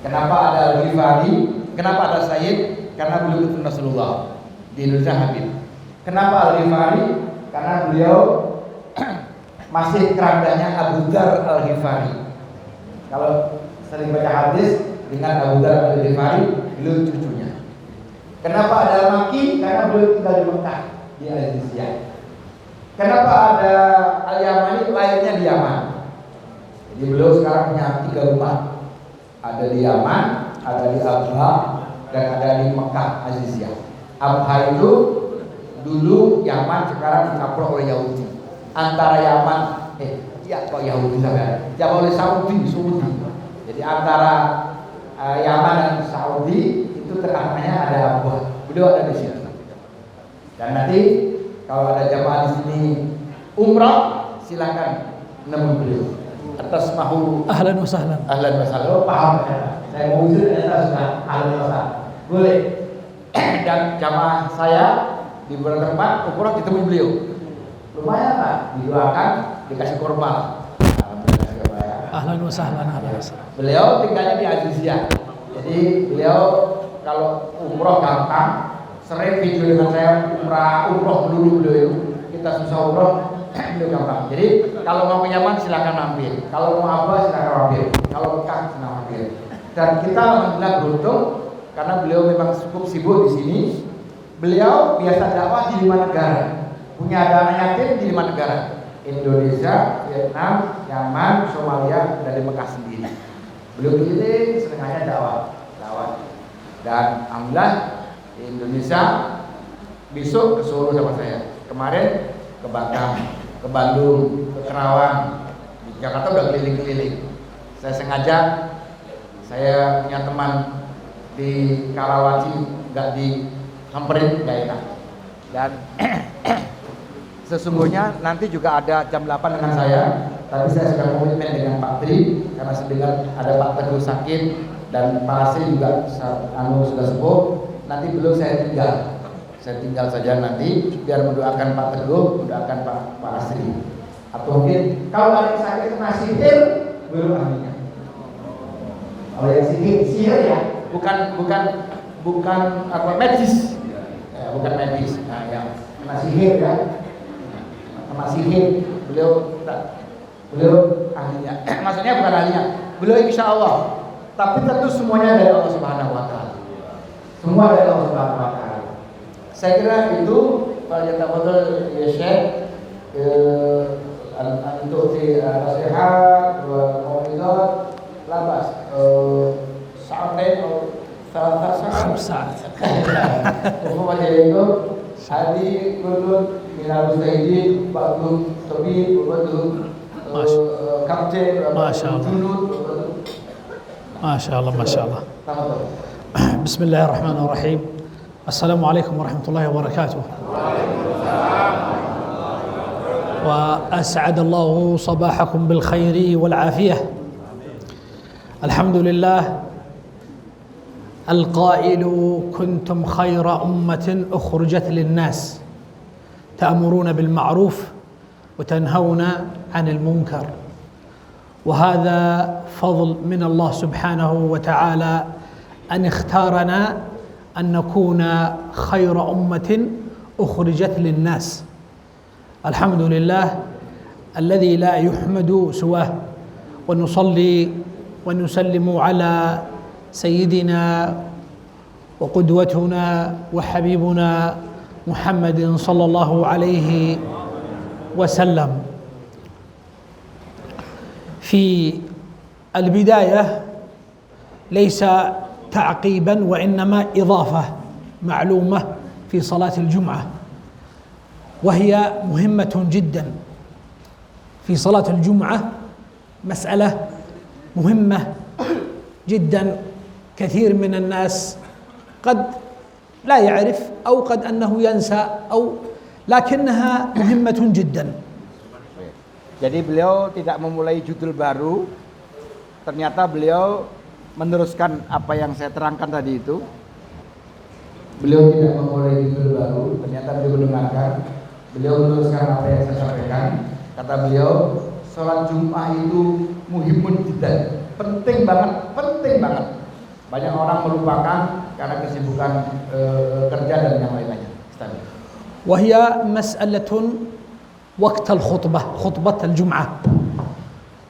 Kenapa ada Al-Ghifari? Kenapa ada Sayyid? Karena beliau itu Rasulullah di Indonesia Habib. Kenapa Al-Ghifari? Karena beliau masih kerandanya Abu Dzar Al-Ghifari. Kalau sering baca hadis dengan Abu Dzar Al-Ghifari, beliau cucunya. Kenapa ada Al-Makki? Karena beliau tinggal di Mekah, di Al-Jizya. Kenapa ada Al-Yamani? Lahirnya di Yaman. Jadi beliau sekarang punya 3 rumah. Ada di Yaman, ada di Abha, dan ada di Mekah Al-Jizya. Abha itu dulu Yaman, sekarang dikaprok oleh Yahudi. Antara Yaman, kok Yahudi sampai? Ya oleh Saudi. Jadi antara Yaman dan Saudi itu tengah-tengahnya ada Abha. Beliau ada di sini. Dan nanti kalau ada jamaah di sini umrah, silakan nemui beliau. Atas mahu ahlan wa sahlan. Ahlan wa sahlan. Paham ya? Saya mau usul ternyata sudah ahlan wa sahlan. Boleh. Dan jamaah saya di beberapa tempat umrah ditemui beliau. Lumayan lah, didoakan, dikasih korban. Ahlan wa sahlan. Beliau tinggalnya di Azizia. Jadi beliau kalau umroh gampang, sering video dengan saya umroh dulu beliau. Kita susah umroh, beliau gampang. Jadi kalau mau ke Yaman silakan mampir. Kalau mau apa silakan mampir. Kalau Mekah silakan mampir. Dan kita alhamdulillah beruntung karena beliau memang cukup sibuk di sini. Beliau biasa dakwah di 5 negara. Punya dana yatim di 5 negara. Indonesia, Vietnam, Yaman, Somalia, dari Mekah sendiri. Beliau keliling sengaja dakwah. Dan alhamdulillah di Indonesia besok ke Solo sama saya. Kemarin ke Batam, ke Bandung, ke Kerawang, di Jakarta udah keliling-keliling. Saya sengaja, saya punya teman di Karawaci nggak disamperin, nggak enak. Dan sesungguhnya nanti juga ada jam 8 dengan saya. Tapi saya sudah komitmen dengan Pak Tri karena saya dengar ada Pak Teguh sakit dan Pak Asri juga sudah sepuh. Nanti belum saya tinggal saja nanti biar mendoakan Pak Teguh, mendoakan Pak Asri. Atau mungkin kalau ada yang sakit kena sihir, belum ahlinya. Kalau yang sihir ya, bukan apa medis, bukan medis. Nah, yang kena sihir ya. Beliau ahlinya. Maksudnya bukan ahlinya. Beliau insya Allah. Tapi tentu semuanya dari Allah Subhanahu Wa Taala. Semua dari Allah Subhanahu Wa Taala. Saya kira itu Pak Jatafadhol ya Syekh untuk di nasihat, mau'izat, labas sa'atain atau 5 saat. Umum aja itu. Hadi kulun minal mustahidin ba'dun tabib ba'dun kapten ما شاء الله ما شاء الله. بسم الله الرحمن الرحيم. السلام عليكم ورحمة الله وبركاته. وأسعد الله صباحكم بالخير والعافية. الحمد لله القائل كنتم خير أمة أخرجت للناس تأمرون بالمعروف وتنهون عن المنكر، وهذا فضل من الله سبحانه وتعالى أن اختارنا أن نكون خير أمة أخرجت للناس. الحمد لله الذي لا يحمد سواه، ونصلي ونسلم على سيدنا وقدوتنا وحبيبنا محمد صلى الله عليه وسلم. في البداية ليس تعقيبا وإنما إضافة معلومة في صلاة الجمعة، وهي مهمة جدا. في صلاة الجمعة مسألة مهمة جدا، كثير من الناس قد لا يعرف أو قد أنه ينسى أو لكنها مهمة جدا. Jadi beliau tidak memulai judul baru, ternyata beliau meneruskan apa yang saya terangkan tadi itu. Beliau tidak memulai judul baru, ternyata beliau mendengarkan, beliau meneruskan apa yang saya sampaikan. Kata beliau, sholat Jumat itu muhimun jiddan, penting banget, penting banget. Banyak orang melupakan karena kesibukan kerja dan yang lain-lainnya. وهي مسألة وقت الخطبة، خطبة الجمعة.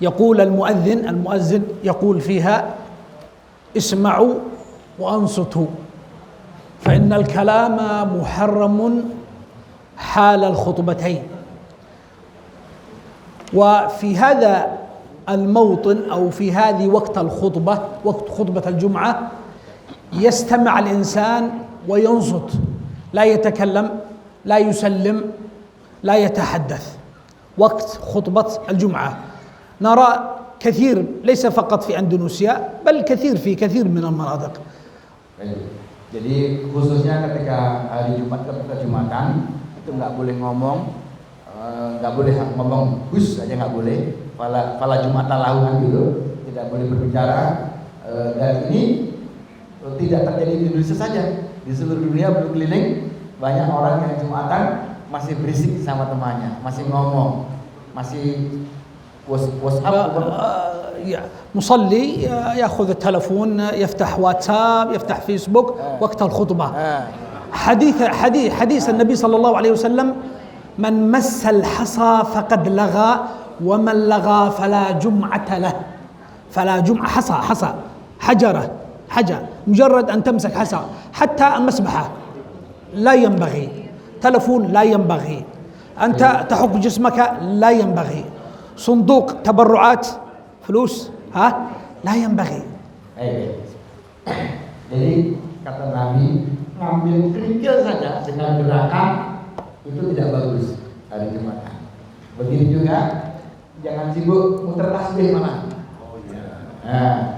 يقول المؤذن يقول فيها: اسمعوا وأنصتوا فإن الكلام محرم حال الخطبتين. وفي هذا الموطن أو في هذه وقت الخطبة، وقت خطبة الجمعة، يستمع الإنسان وينصت، لا يتكلم، لا يسلم، لا يتحدث. وقت خطبة الجمعة نرى كثير، ليس فقط في أندونيسيا بل كثير في كثير من المناطق. Jadi khususnya ketika hari Jumat, ketika Jumatan itu nggak boleh ngomong, nggak boleh ngomong hus aja nggak boleh. Fala Jumatan lahuan dulu, tidak boleh berbicara. Dan ini tidak terjadi di Indonesia saja, di seluruh dunia berkeliling banyak orang yang Jumatan masih berisik sama temannya, masih ngomong, masih WhatsApp. مصلي يأخذ التلفون، يفتح واتساب، يفتح فيسبوك وقت الخطبة. حديث النبي صلى الله عليه وسلم: من مس الحصى فقد لغى ومن لغى فلا جمعة له. فلا جمعة، حصى حجرة، حجر، مجرد أن تمسك حصى، حتى المسبحة لا ينبغي، تلفون لا ينبغي، أنت تحك جسمك لا ينبغي، صندوق تبرعات فلوس لا ينبغي. Jadi kata Nabi, ngambil kerikil saja dengan gerakan itu tidak bagus hari Jumat. Begitu juga jangan sibuk muter tasbih mana.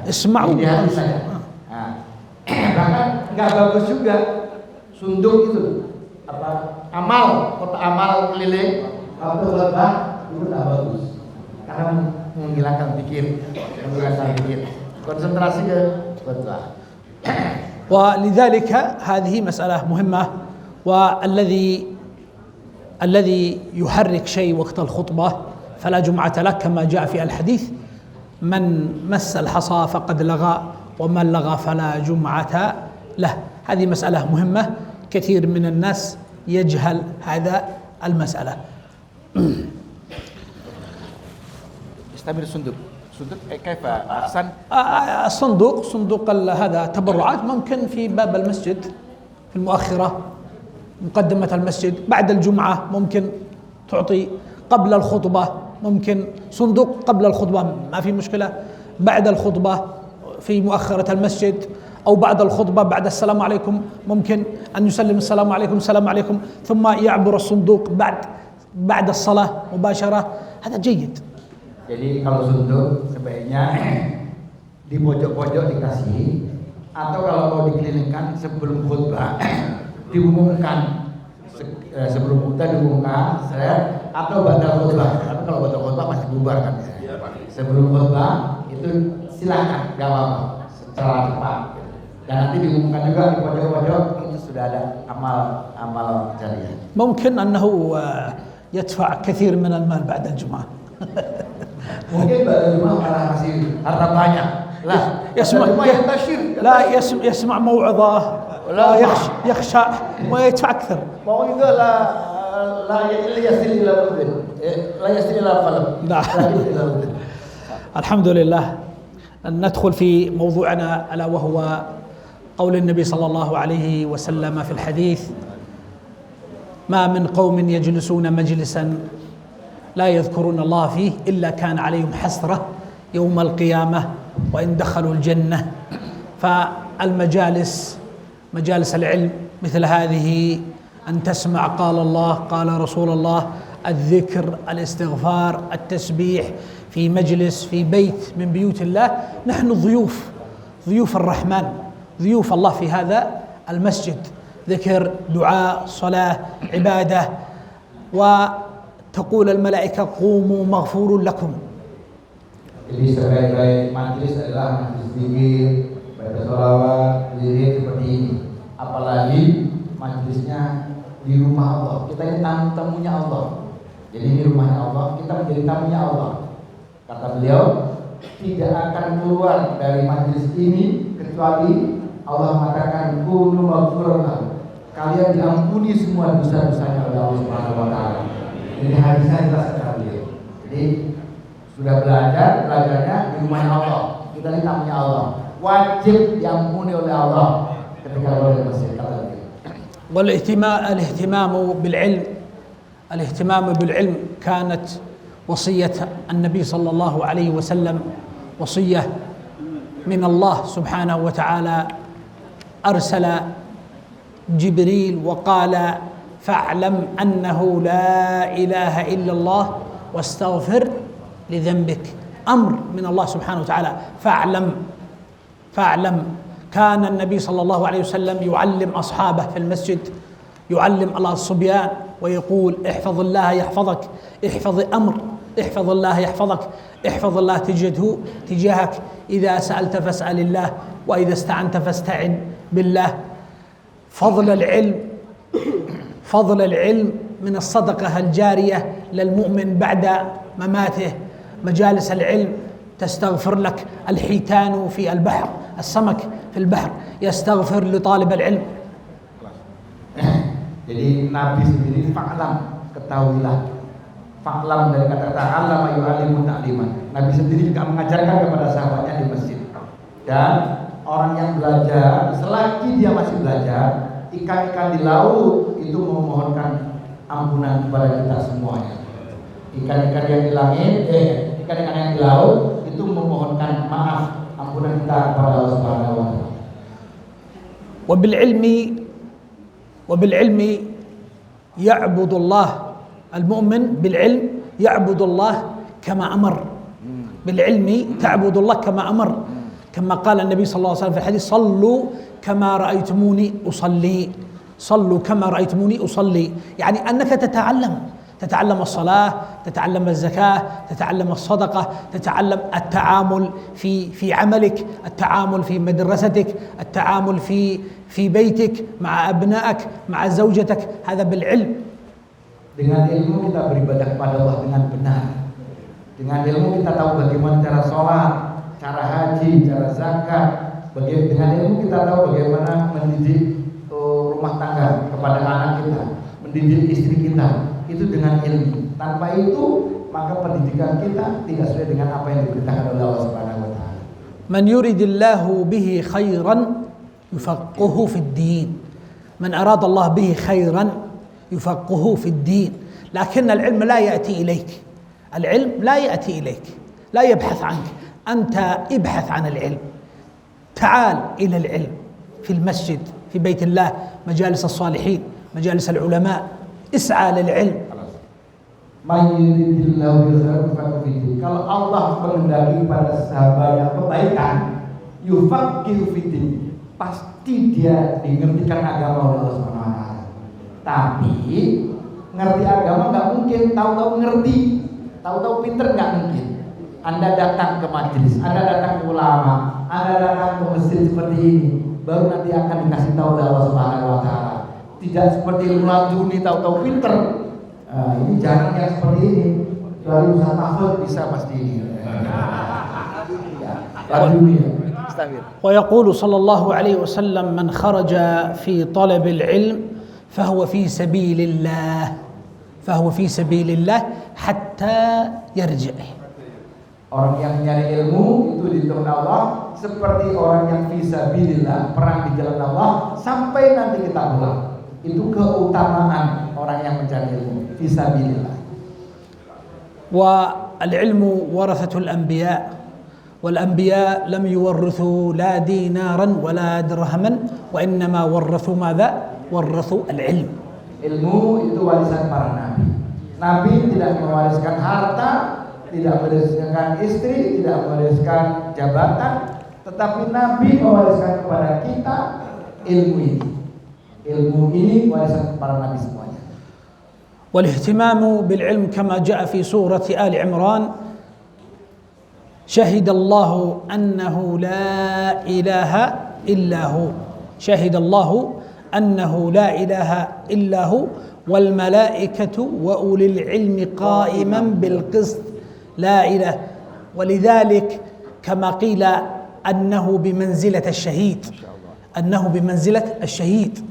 Isma'u saja. Bahkan nggak bagus juga sunduk itu amal, kotak amal keliling atau khutbah itu tidak bagus karena menghilangkan pikir, konsentrasi ke khutbah. ولذلك هذه مسألة مهمة. والذي يحرك شيء وقت الخطبة فلا جمعة له، كما جاء في الحديث: من مس الحصى فقد لغى ومن لغى فلا جمعة له. هذه مسألة مهمة، كثير من الناس يجهل هذا المسألة. استمر صندوق كيف أحسن؟ صندوق هذا تبرعات ممكن في باب المسجد، في المؤخرة، مقدمة المسجد. بعد الجمعة ممكن تعطي، قبل الخطبة ممكن صندوق قبل الخطبة ما في مشكلة، بعد الخطبة في مؤخرة المسجد، أو بعد الخطبة بعد السلام عليكم ممكن أن يسلم السلام عليكم السلام عليكم ثم يعبر الصندوق بعد الصلاة مباشرة. هذا جيد. Jadi kalau sunduk sebaiknya di pojok-pojok dikasih, atau kalau mau dikelilingkan sebelum khutbah diumumkan, sebelum khutbah diumumkan, atau batal khutbah. Tapi kalau batal khutbah pasti bubar kan. Sebelum khutbah itu silakan, gak apa-apa, secara cepat. Dan nanti diumumkan juga di pojok-pojok itu sudah ada amal jariah. ممكن أنه يدفع كثير من المال بعد الجمعة. Mungkin pada Jumat karena masih harta banyak. يسمع موعظة، لا يخشى ويدفع أكثر. Mau itu لا يصل إلى القلب. الحمد لله. ندخل في موضوعنا ألا وهو قول النبي صلى الله عليه وسلم في الحديث: ما من قوم يجلسون مجلسا لا يذكرون الله فيه إلا كان عليهم حسرة يوم القيامة وإن دخلوا الجنة. فالمجالس، مجالس العلم مثل هذه، أن تسمع قال الله قال رسول الله، الذكر، الاستغفار، التسبيح، في مجلس في بيت من بيوت الله. نحن ضيوف الرحمن، ضيوف الله في هذا المسجد، ذكر، دعاء، صلاة، عبادة، وتقول الملائكة قوموا مغفور لكم. Jadi sebaik-baik majelis adalah majelis zikir, baca sholawat, wirid seperti ini. Apalagi majelisnya di rumah Allah. Kita ini tamunya Allah. Jadi ini rumahnya Allah, kita menjadi tamunya Allah. Kata beliau, tidak akan keluar dari majelis ini kecuali Allah mengatakan kunu maghfurun. Kalian diampuni semua dosa-dosanya oleh Allah Subhanahu wa taala. Ini hadisnya jelas kata beliau. Jadi sudah belajarnya di rumahnya Allah. Kita ini tamunya Allah. Wajib diampuni oleh Allah ketika keluar dari masjid, kata beliau. الاهتمام بالعلم كانت وصية النبي صلى الله عليه وسلم، وصية من الله سبحانه وتعالى. أرسل جبريل وقال: فاعلم أنه لا إله إلا الله واستغفر لذنبك. أمر من الله سبحانه وتعالى، فاعلم. كان النبي صلى الله عليه وسلم يعلم أصحابه في المسجد، يعلم الصبيان ويقول: احفظ الله يحفظك، احفظ الله يحفظك، احفظ الله تجده تجاهك، إذا سألت فاسأل الله، وإذا استعنت فاستعن بالله. فضل العلم من الصدقة الجارية للمؤمن بعد مماته. مجالس العلم تستغفر لك الحيتان في البحر، السمك في البحر يستغفر لطالب العلم. Jadi Nabi sendiri fa'lam, ketahuilah. Fa'lam dari kata ta'allama yu'allimu ta'liman. Nabi sendiri juga mengajarkan kepada sahabatnya di masjid. Dan orang yang belajar, selagi dia masih belajar, ikan-ikan di laut itu memohonkan ampunan kepada kita semuanya. Ikan-ikan yang di langit, ikan-ikan yang di laut itu memohonkan maaf, ampunan kita kepada Allah Subhanahu wa taala. وبالعلم يعبد الله المؤمن، بالعلم يعبد الله كما أمر. بالعلم تعبد الله كما أمر، كما قال النبي صلى الله عليه وسلم في الحديث: صلوا كما رأيتموني أصلي، صلوا كما رأيتموني أصلي. يعني أنك تتعلم الصلاة، تتعلم الزكاة، تتعلم الصدقة، تتعلم التعامل في عملك، التعامل في مدرستك، التعامل في بيتك مع أبنائك، مع زوجتك. هذا بالعلم. Dengan ilmu kita beribadah kepada Allah dengan benar. Dengan ilmu kita tahu bagaimana cara sholat, cara haji, cara zakat. Dengan ilmu kita tahu bagaimana mendidik rumah tangga kepada anak kita, mendidik istri kita. Itu dengan ilmu. Tanpa itu maka pendidikan kita tidak sesuai dengan apa yang diberitakan oleh Allah Subhanahu wa taala. Man yuridillahu bihi khairan yufaqihuhu fid din. Man arada Allah bihi khairan yufaqihuhu fid din. Lakin al-ilm la ya'ti ilayk. Al-ilm la ya'ti ilayk. La yabhath عنك. أنت ابحث عن العلم. تعال إلى العلم في المسجد، في بيت الله، مجالس الصالحين، مجالس العلماء. اسعى للعلم. Kalau Allah menghendaki pada sahabatnya kebaikan, yufaqihu fiddin, pasti dia mengertikan agama oleh Allah Subhanahu wa taala. Tapi ngerti agama nggak mungkin tahu-tahu ngerti, tahu-tahu pinter nggak mungkin. Anda datang ke majelis, Anda datang ke ulama, Anda datang ke masjid seperti ini, baru nanti akan dikasih tahu oleh Allah Subhanahu wa taala. Tidak seperti Lula Juni tahu-tahu pinter. Ini jangan yang seperti ini. Kecuali Ustaz Mahfud bisa pasti ini. ويقول صلى الله عليه وسلم: من خرج في طلب العلم فهو في سبيل الله، فهو في سبيل الله حتى يرجع. Orang yang mencari ilmu itu dihitung Allah seperti orang yang fisabilillah, perang di jalan Allah sampai nanti kita pulang. Itu keutamaan orang yang mencari ilmu fisabilillah. والعلم ورثة الأنبياء والأنبياء لم يورثوا لا دينارا ولا درهما وإنما ورثوا ماذا؟ ورثوا العلم. Ilmu itu warisan para nabi. Nabi tidak mewariskan harta, tidak mewariskan istri, tidak mewariskan jabatan, tetapi Nabi mewariskan kepada kita ilmu ini. Ilmu ini warisan para nabi semuanya. والاهتمام بالعلم كما جاء في سورة آل عمران شهد الله أنه لا إله إلا هو شهد الله أنه لا إله إلا هو والملائكة وأولي العلم قائما بالقسط لا إله ولذلك كما قيل أنه بمنزلة الشهيد أنه بمنزلة الشهيد.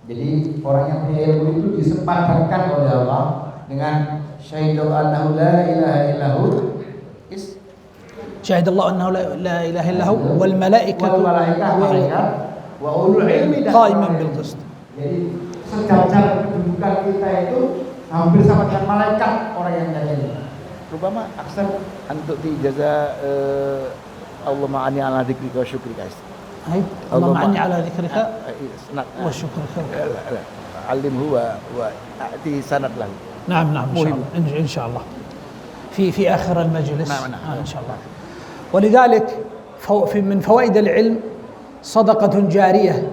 Jadi orang yang punya ilmu itu disepadankan oleh Allah dengan syahidallahu annahu la ilaha illahu شهد الله أنه لا إله إلا هو والملائكة wa ulul ilmi قائما بالقسط. Jadi sejajar kedudukan kita itu hampir sama dengan malaikat orang yang menjadi. Rubama aksar untuk dijaza Allah ma'ani ala dzikrika wa syukrika. اللهم أعني على ذكرك وشكرك. علمه وأعطيه سند له. نعم إن شاء الله إن شاء الله في آخر المجلس. نعم. إن شاء الله. ولذلك من فوائد العلم صدقة جارية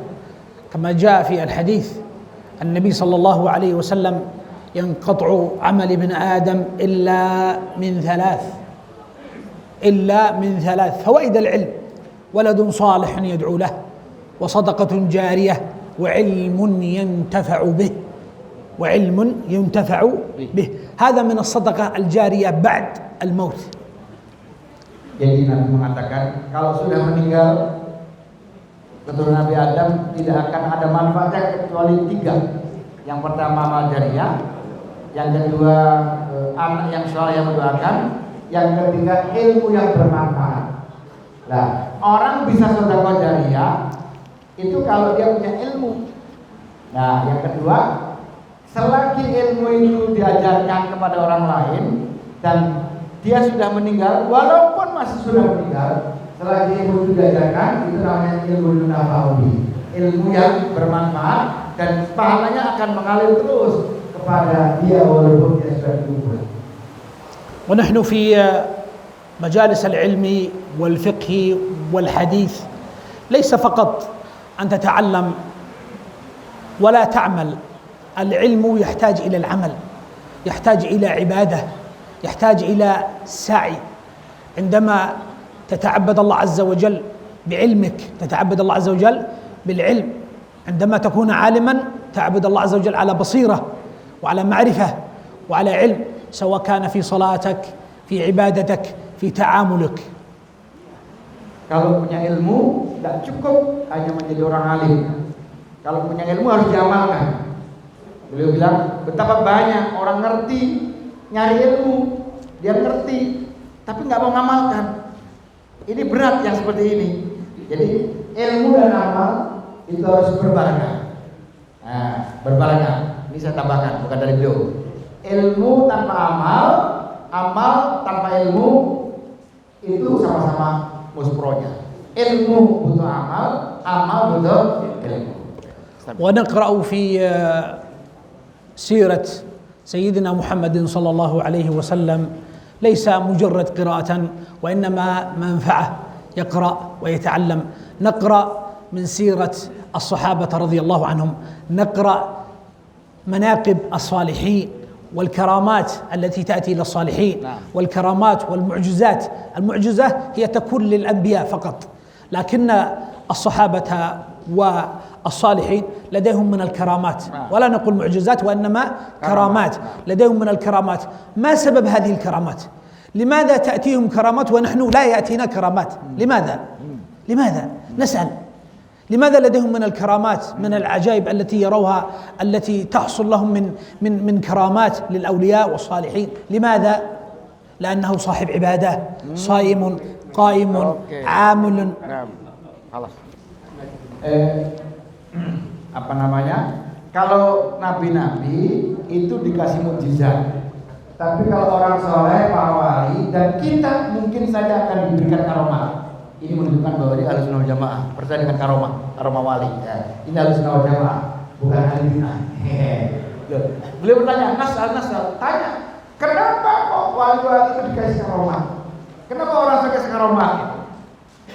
كما جاء في الحديث النبي صلى الله عليه وسلم ينقطع عمل ابن آدم إلا من ثلاث فوائد العلم: ولد صالح يدعو له، وصدقة جارية، وعلم ينتفع به. هذا من الصدقة الجارية بعد الموت. Jadi Nabi mengatakan kalau sudah meninggal keturunan Nabi Adam tidak akan ada manfaatnya kecuali 3. Yang pertama amal jariyah, yang kedua anak yang saleh yang mendoakan, yang ketiga ilmu yang bermanfaat. Nah, orang bisa sedekah jariyah itu kalau dia punya ilmu. Nah, yang kedua, selagi ilmu itu diajarkan kepada orang lain dan dia sudah meninggal, walaupun masih sudah meninggal, selagi ilmu itu diajarkan, itu namanya ilmu nafawi, ilmu yang bermanfaat dan pahalanya akan mengalir terus kepada dia walaupun dia sudah dikubur. ونحن في مجالس العلم والفقه والحديث ليس فقط أن تتعلم ولا تعمل. العلم يحتاج إلى العمل، يحتاج إلى عبادة، يحتاج إلى سعي. عندما تتعبد الله عز وجل بعلمك تتعبد الله عز وجل بالعلم. عندما تكون عالما تعبد الله عز وجل على بصيرة وعلى معرفة وعلى علم، سواء كان في صلاتك، في عبادتك، في تعاملك. Kalau punya ilmu tidak cukup hanya menjadi orang alim. Kalau punya ilmu harus diamalkan. Beliau bilang betapa banyak orang ngerti, nyari ilmu, dia ngerti, tapi nggak mau ngamalkan. Ini berat yang seperti ini. Jadi ilmu dan amal itu harus berbarengan. Nah, berbarengan. Ini saya tambahkan, bukan dari beliau. Ilmu tanpa amal, amal tanpa ilmu itu sama-sama muspronya. Ilmu butuh amal, amal butuh ilmu. ونقرأ في سيرة سيدنا محمد صلى الله عليه وسلم ليس مجرد قراءة وإنما منفعة، يقرأ ويتعلم. نقرأ من سيرة الصحابة رضي الله عنهم، نقرأ مناقب الصالحين والكرامات التي تأتي للصالحين، والكرامات والمعجزات. المعجزة هي تكون للأنبياء فقط، لكن الصحابة والصالحين لديهم من الكرامات، ولا نقول معجزات وإنما كرامات. لديهم من الكرامات. ما سبب هذه الكرامات؟ لماذا تأتيهم كرامات ونحن لا يأتينا كرامات؟ لماذا؟ نسأل. لماذا لديهم من الكرامات، من العجائب التي يروها، التي تحصل لهم من كرامات للأولياء والصالحين؟ لأنه صاحب عبادة صائم قائم عامل. Nah, halas. Apa namanya? Kalau nabi-nabi itu dikasih mukjizat. Tapi kalau orang soleh, para wali, dan kita mungkin saja akan diberikan karomah. Ini menunjukkan bahwa dia Ahlussunnah wal Jamaah, percaya dengan karomah wali. Ya. Ini Ahlussunnah wal Jamaah, bukan ahli bid'ah. Beliau bertanya, Nasal, tanya, kenapa kok wali-wali itu dikasih karomah? Kenapa orang dikasih karomah?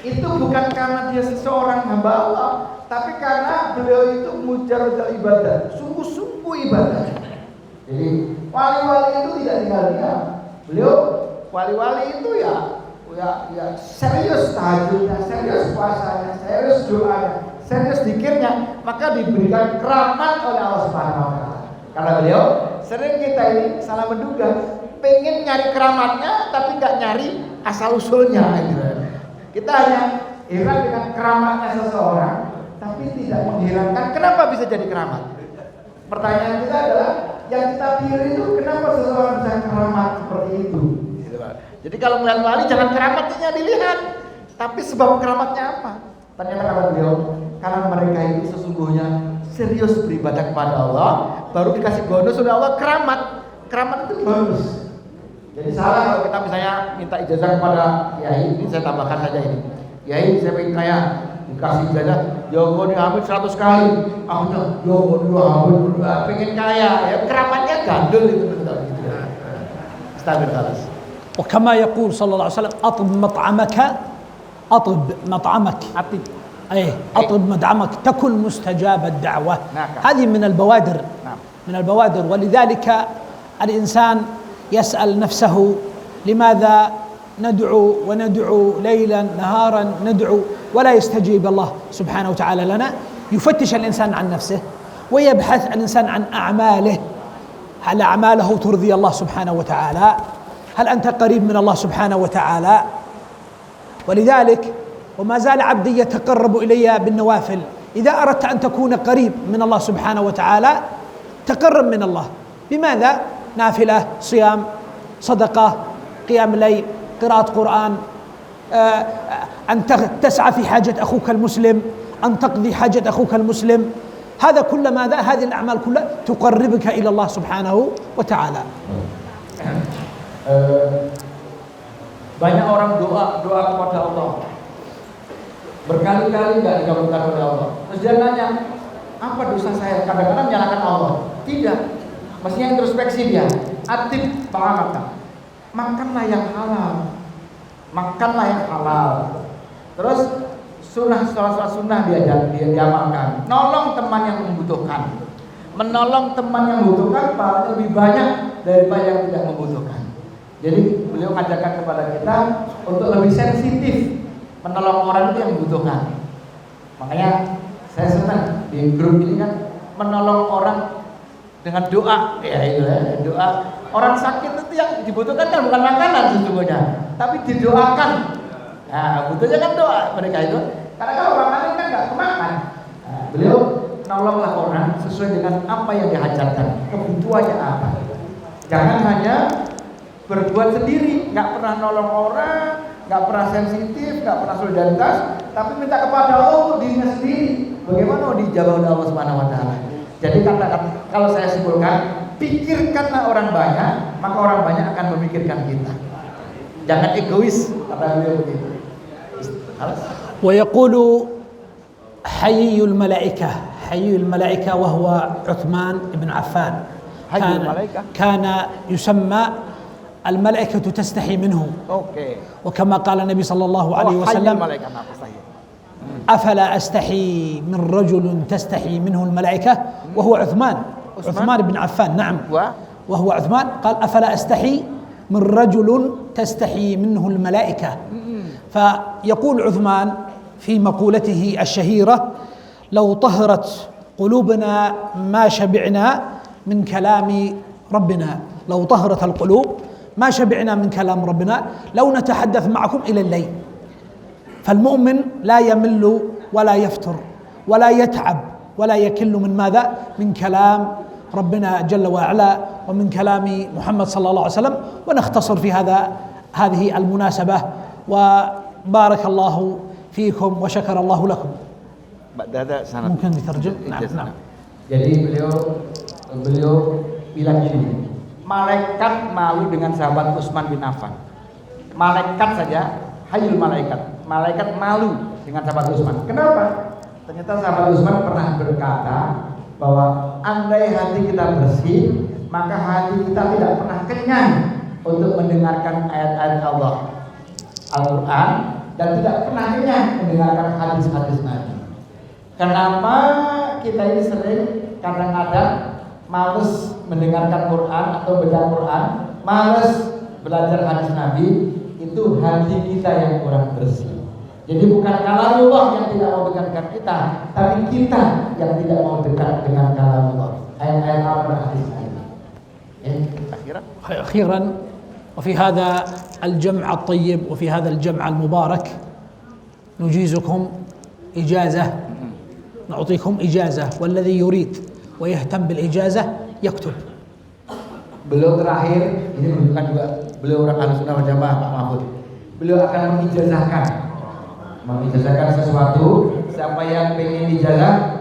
Itu bukan karena dia seseorang hamba Allah, tapi karena beliau itu mujarrad ibadah, sungguh-sungguh ibadah. Jadi wali-wali itu tidak tinggal diam. Beliau wali-wali itu ya serius tahajudnya, serius puasanya, serius doanya, serius zikirnya, maka diberikan keramat oleh Allah Subhanahu wa taala. Karena beliau sering kita ini salah menduga, pengen nyari keramatnya tapi nggak nyari asal usulnya gitu. Kita hanya heran dengan keramatnya seseorang, tapi tidak mengherankan kenapa bisa jadi keramat. Pertanyaan kita adalah yang kita pilih itu kenapa seseorang bisa keramat seperti itu. Jadi kalau melihat wali jangan keramatnya dilihat, tapi sebab keramatnya apa? Ternyata kata beliau, karena mereka itu sesungguhnya serius beribadah kepada Allah, baru dikasih bonus oleh Allah keramat. Keramat itu bonus. Jadi salah kalau kita misalnya minta ijazah kepada kiai, ini saya tambahkan saja ini. Kiai saya pengen kaya, dikasih ijazah, ya Allah ini hamil 100 kali. Akhirnya, ya Allah ini hamil, pengen kaya, ya keramatnya gandul itu betul gitu. Astagfirullah. وكما يقول صلى الله عليه وسلم أطب مطعمك أطب مطعمك تكن مستجاب الدعوة. هذه من البوادر ولذلك الإنسان يسأل نفسه لماذا ندعو ليلا نهارا ندعو ولا يستجيب الله سبحانه وتعالى لنا. يفتش الإنسان عن نفسه ويبحث الإنسان عن أعماله، هل أعماله ترضي الله سبحانه وتعالى؟ هل أنت قريب من الله سبحانه وتعالى؟ ولذلك وما زال عبدي يتقرب إلي بالنوافل. إذا أردت أن تكون قريب من الله سبحانه وتعالى تقرب من الله بماذا؟ نافلة، صيام، صدقة، قيام الليل، قراءة قرآن، أن تسعى في حاجة أخوك المسلم، أن تقضي حاجة أخوك المسلم. هذا كل ماذا؟ هذه الأعمال كلها تقربك إلى الله سبحانه وتعالى. Banyak orang doa kepada Allah berkali-kali nggak dikabulkan oleh Allah. Terus dia nanya, apa dosa saya? Kadang-kadang menyalahkan Allah. Tidak, mestinya introspeksi dia. Atib ta'amaka, makanlah yang halal. Terus sholat sunnah dia diamalkan. Nolong teman yang membutuhkan. Menolong teman yang membutuhkan pahalanya lebih banyak daripada yang tidak membutuhkan. Jadi beliau mengajarkan kepada kita untuk lebih sensitif menolong orang itu yang membutuhkan. Makanya saya senang di grup ini kan menolong orang dengan doa, doa. Orang sakit itu yang dibutuhkan kan bukan makanan sesungguhnya, tapi didoakan. Nah, butuhnya kan doa mereka itu. Karena kalau makanan kan nggak kemakan. Nah, beliau nolonglah orang sesuai dengan apa yang dihajarkan, kebutuhannya apa. Jangan hanya berbuat sendiri, nggak pernah nolong orang, nggak pernah sensitif, nggak pernah solidaritas, tapi minta kepada Allah untuk dirinya sendiri. Bagaimana mau dijawab oleh Allah Subhanahu wa taala? Jadi katakan, kalau saya simpulkan, pikirkanlah orang banyak, maka orang banyak akan memikirkan kita. Jangan egois, kata beliau begitu. ويقول حيي الملائكة وهو عثمان بن عفان كان يسمى الملائكة تستحي منه. وكما قال النبي صلى الله عليه وسلم أفلا أستحي من رجل تستحي منه الملائكة وهو عثمان بن عفان. نعم، وهو عثمان قال أفلا أستحي من رجل تستحي منه الملائكة. فيقول عثمان في مقولته الشهيرة لو طهرت قلوبنا ما شبعنا من كلام ربنا. لو طهرت القلوب ما شبعنا من كلام ربنا لو نتحدث معكم إلى الليل. فالمؤمن لا يمل ولا يفتر ولا يتعب ولا يكل من ماذا؟ من كلام ربنا جل وعلا ومن كلام محمد صلى الله عليه وسلم، ونختصر في هذه المناسبة. وبارك الله فيكم وشكر الله لكم. ممكن يترجم؟ نعم. Jadi beliau bilang gini, malaikat malu dengan sahabat Utsman bin Affan. Malaikat saja, hayul malaikat malu dengan sahabat Utsman. Kenapa? Ternyata sahabat Utsman pernah berkata bahwa andai hati kita bersih, maka hati kita tidak pernah kenyang untuk mendengarkan ayat-ayat Allah, Al-Quran, dan tidak pernah kenyang mendengarkan hadis-hadis Nabi. Kenapa kita ini sering kadang-kadang males mendengarkan Quran atau baca Quran, males belajar hadis Nabi? Itu hati kita yang kurang bersih. Jadi bukan kalamullah yang tidak mau dekatkan kita, tapi kita yang tidak mau dekat dengan kalamullah. Ayat-ayat Allah dan hadis Nabi. أخيرا وفي هذا الجمع الطيب وفي هذا الجمع المبارك نجيزكم إجازة، نعطيكم إجازة، والذي يريد ويهتم بالإجازة يكتب. Beliau terakhir ini menunjukkan juga beliau orang Ahlussunnah wal Jamaah, Pak Mahfud. Beliau akan mengijazahkan sesuatu. Siapa yang pengen ijazah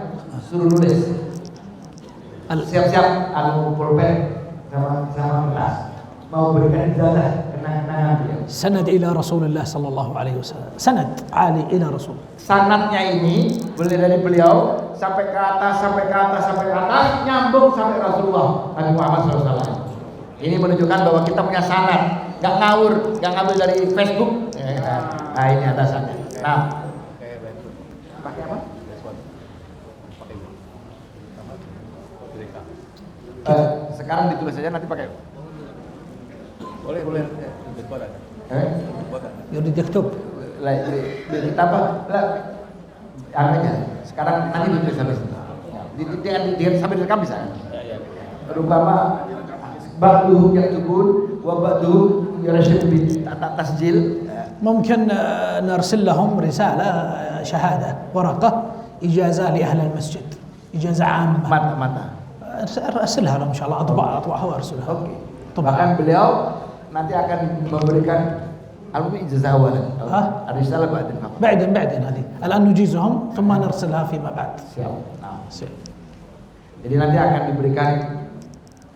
suruh nulis. Siap-siap pulpen sama kertas. Mau berikan ijazah kenang-kenangan dia. سند إلى رسول الله صلى الله عليه وسلم، سند عالي إلى رسول. Sanadnya ini boleh dari beliau sampai ke atas, nyambung sampai Rasulullah Nabi Muhammad SAW. Ini menunjukkan bahwa kita punya sanad, nggak ngawur, nggak ngambil dari Facebook. Nah ini atasannya. Nah, pakai apa? Sekarang ditulis saja, nanti pakai. Boleh. يريد يكتب. Kita apa? Anunya. Sekarang nanti ditulis habis. Dia sambil direkam bisa. Rupama ba'duhum yaktubun wa ba'duhum yarshid bi tasjil. ممكن نرسل لهم رسالة شهادة ورقة إجازة لأهل المسجد، إجازة عامة. Mata. أرسلها لهم إن شاء الله، أطبعها وأرسلها. Oke. Bahkan beliau nanti akan memberikan ijazah awalan. Risalah بعدين هذه الآن نجيزهم ثم نرسلها فيما بعد. Siap. Nah. Jadi nanti akan diberikan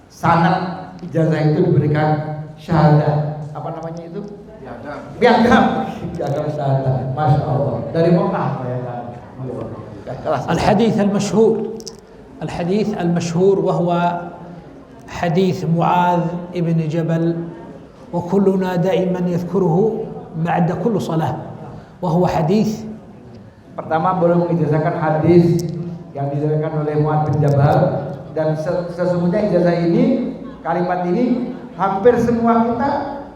sanad ijazah itu, diberikan syahadah. Apa namanya itu? Piagam syahadah. Masya Allah. Dari Mekah. الحديث المشهور وهو حديث معاذ ابن جبل، وكلنا دائما يذكره بعد كل صلاة، وهو حديث. Pertama boleh mengijazahkan hadis yang dijelaskan oleh Muadz bin Jabal, dan sesungguhnya ijazah ini, kalimat ini hampir semua kita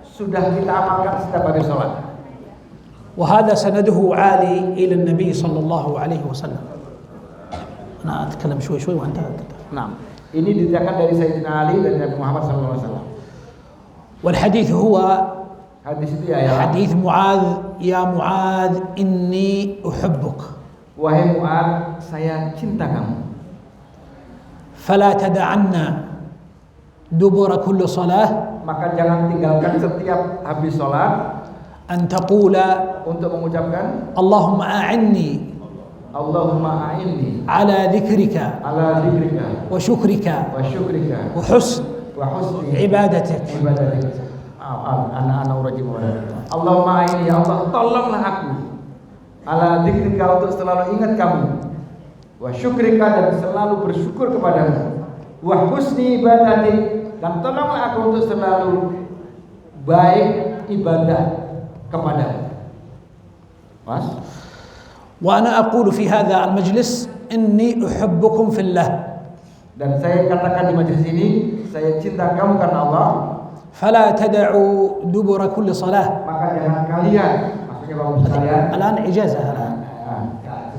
sudah kita amalkan setiap habis sholat. وهذا سنده عالي إلى النبي صلى الله عليه وسلم. أنا أتكلم شوي وأنت. Nah, ini didatangkan dari Sayyidina Ali dan Nabi Muhammad SAW. والحديث هو hadis itu ya. حديث معاذ، يا معاذ إني أحبك. Wahai Muadz, saya cinta kamu. فلا تدعنا دبر كل صلاة. Maka jangan tinggalkan setiap habis sholat أن تقول untuk mengucapkan اللهم أعني Allahumma a'inni على ذكرك وشكرك وحسن عبادتك. Anak urajim. Allahumma a'inni, ya Allah tolonglah aku, ala dzikrika, untuk selalu ingat kamu, wa syukrika, dan selalu bersyukur kepadamu, wa husni ibadatik, dan tolonglah aku untuk selalu baik ibadah kepadamu. Mas? وأنا أقول في هذا المجلس إني أحبكم في الله. Dan saya katakan di majelis ini, saya cinta kamu karena Allah. فلا تدعوا دبر كل صلاة. Maka jangan kalian, maksudnya Bapak sekalian. الآن إجازة الآن.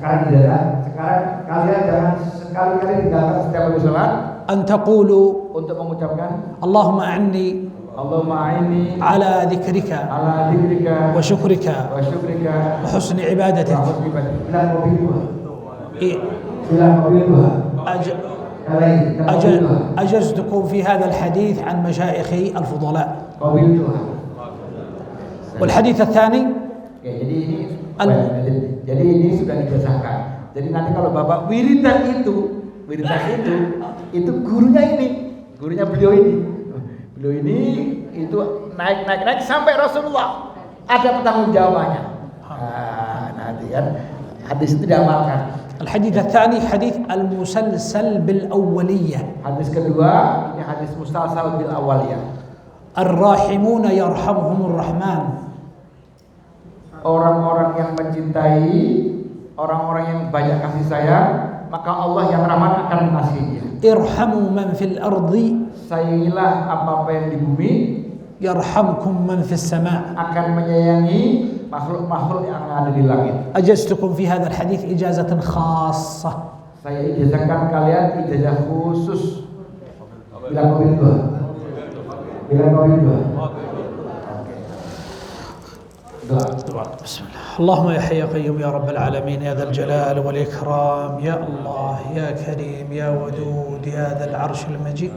Sekarang ijazah. Sekarang kalian jangan sekali-kali tinggalkan setiap habis salat. أن تقولوا Untuk mengucapkan اللهم أعني Allahumma a'inni على ذكرك وشكرك وحسن عبادتك. أجزتكم في هذا الحديث عن مشايخ الفضلاء. والحديث الثاني ya, jadi ini sudah dibiasakan. Jadi nanti kalau Bapak wiridan itu gurunya beliau ini itu naik sampai Rasulullah, ada pertanggungjawabannya. Nanti kan hadis itu diamalkan. الحديث الثاني حديث المسلسل بالأولية. Hadis kedua ini hadis musalsal bil awaliyah. الراحمون يرحمهم الرحمن. Orang-orang yang mencintai, orang-orang yang banyak kasih sayang, maka Allah yang rahmat akan mengasihinya. ارحموا من في الأرض Sayangilah apa yang di bumi, يرحمكم من في السماء. akan menyayangi makhluk-makhluk yang ada di langit. أجزتكم في هذا الحديث إجازة خاصة. Saya ijazahkan kalian ijazah khusus. Bilang kopi dua. بسم الله. اللهم يا حي يا قيوم يا رب العالمين يا ذا الجلال والإكرام يا الله يا كريم يا ودود يا ذا العرش المجيد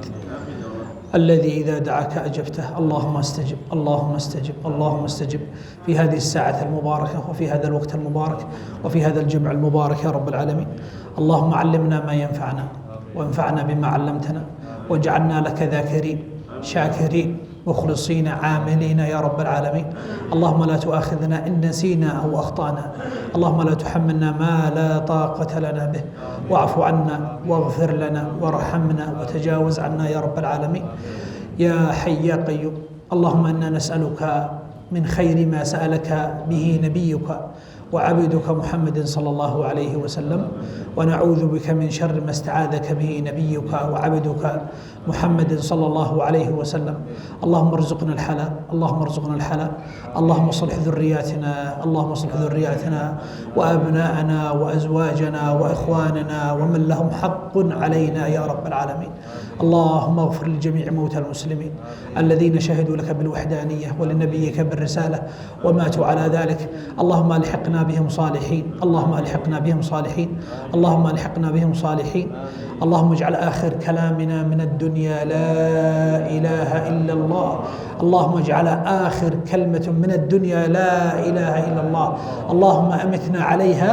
الذي إذا دعاك أجبته. اللهم استجب اللهم استجب اللهم استجب في هذه الساعة المباركة وفي هذا الوقت المبارك وفي هذا الجمع المبارك يا رب العالمين. اللهم علمنا ما ينفعنا وانفعنا بما علمتنا واجعلنا لك ذاكرين شاكرين مخلصين عاملين يا رب العالمين. اللهم لا تؤاخذنا إن نسينا أو أخطأنا. اللهم لا تحملنا ما لا طاقة لنا به واعف عنا واغفر لنا وارحمنا وتجاوز عنا يا رب العالمين. يا حي يا قيوم اللهم إنا نسألك من خير ما سألك به نبيك وعبدك محمد صلى الله عليه وسلم ونعوذ بك من شر ما استعاذك به نبيك وعبدك محمد صلى الله عليه وسلم. اللهم ارزقنا الحلال اللهم ارزقنا الحلال اللهم صلح ذرياتنا اللهم صلح ذرياتنا وأبناءنا وأزواجنا وإخواننا ومن لهم حق علينا يا رب العالمين. اللهم اغفر لجميع موتى المسلمين الذين شهدوا لك بالوحدانية ولنبيك بالرسالة وماتوا على ذلك. اللهم الحقنا بهم صالحين اللهم الحقنا بهم صالحين اللهم الحقنا بهم صالحين. اللهم اجعل آخر كلامنا من الدنيا لا إله إلا الله. اللهم اجعل آخر كلمة من الدنيا لا إله إلا الله. اللهم أمتنا عليها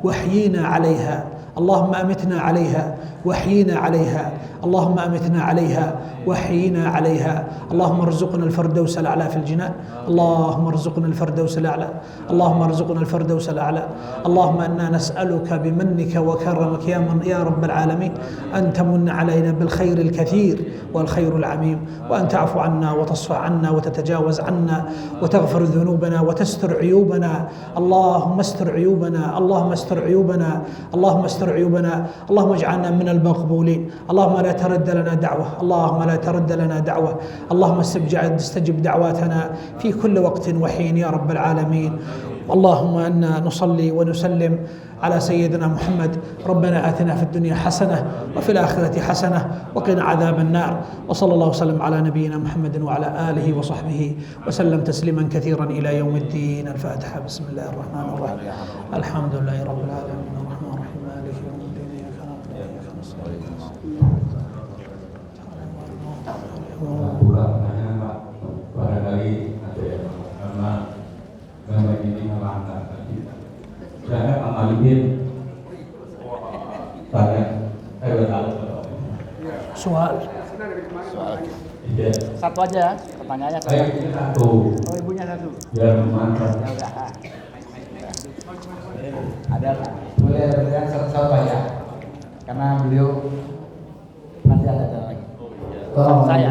واحيينا عليها اللهم أمتنا عليها واحيينا عليها اللهم أمتنا عليها واحيينا عليها. اللهم ارزقنا الفردوس الأعلى في الجنان اللهم ارزقنا الفردوس الأعلى اللهم ارزقنا الفردوس الأعلى. اللهم إنا نسألك بمنك وكرمك يا رب العالمين أن تمن علينا بالخير الكثير والخير العميم وأن تعفو عنا وتصفح عنا وتتجاوز عنا وتغفر ذنوبنا وتستر عيوبنا. اللهم استر عيوبنا اللهم استر عيوبنا اللهم استر عيوبنا. اللهم اجعلنا من المقبولين. اللهم لا ترد لنا دعوة اللهم لا ترد لنا دعوة. اللهم استجب دعواتنا في كل وقت وحين يا رب العالمين. اللهم إنا نصلي ونسلم على سيدنا محمد. ربنا آتنا في الدنيا حسنة وفي الآخرة حسنة وقنا عذاب النار. وصلى الله وسلم على نبينا محمد وعلى آله وصحبه وسلم تسليما كثيرا إلى يوم الدين. الفاتحة. بسم الله الرحمن الرحيم. الحمد لله رب العالمين الرحمن الرحيم مالك يوم الدين إياك نعبد وإياك نستعين. barangkali ada yang karena gambar ini melanggar tadi. Saya amalihin banyak Soal. Satu aja pertanyaannya. Saya punya satu. Oh, ibunya satu. Biar mantap. Ya udah. Ada lah. Boleh berlian satu ya, karena beliau nanti ada jalan lagi. Saya.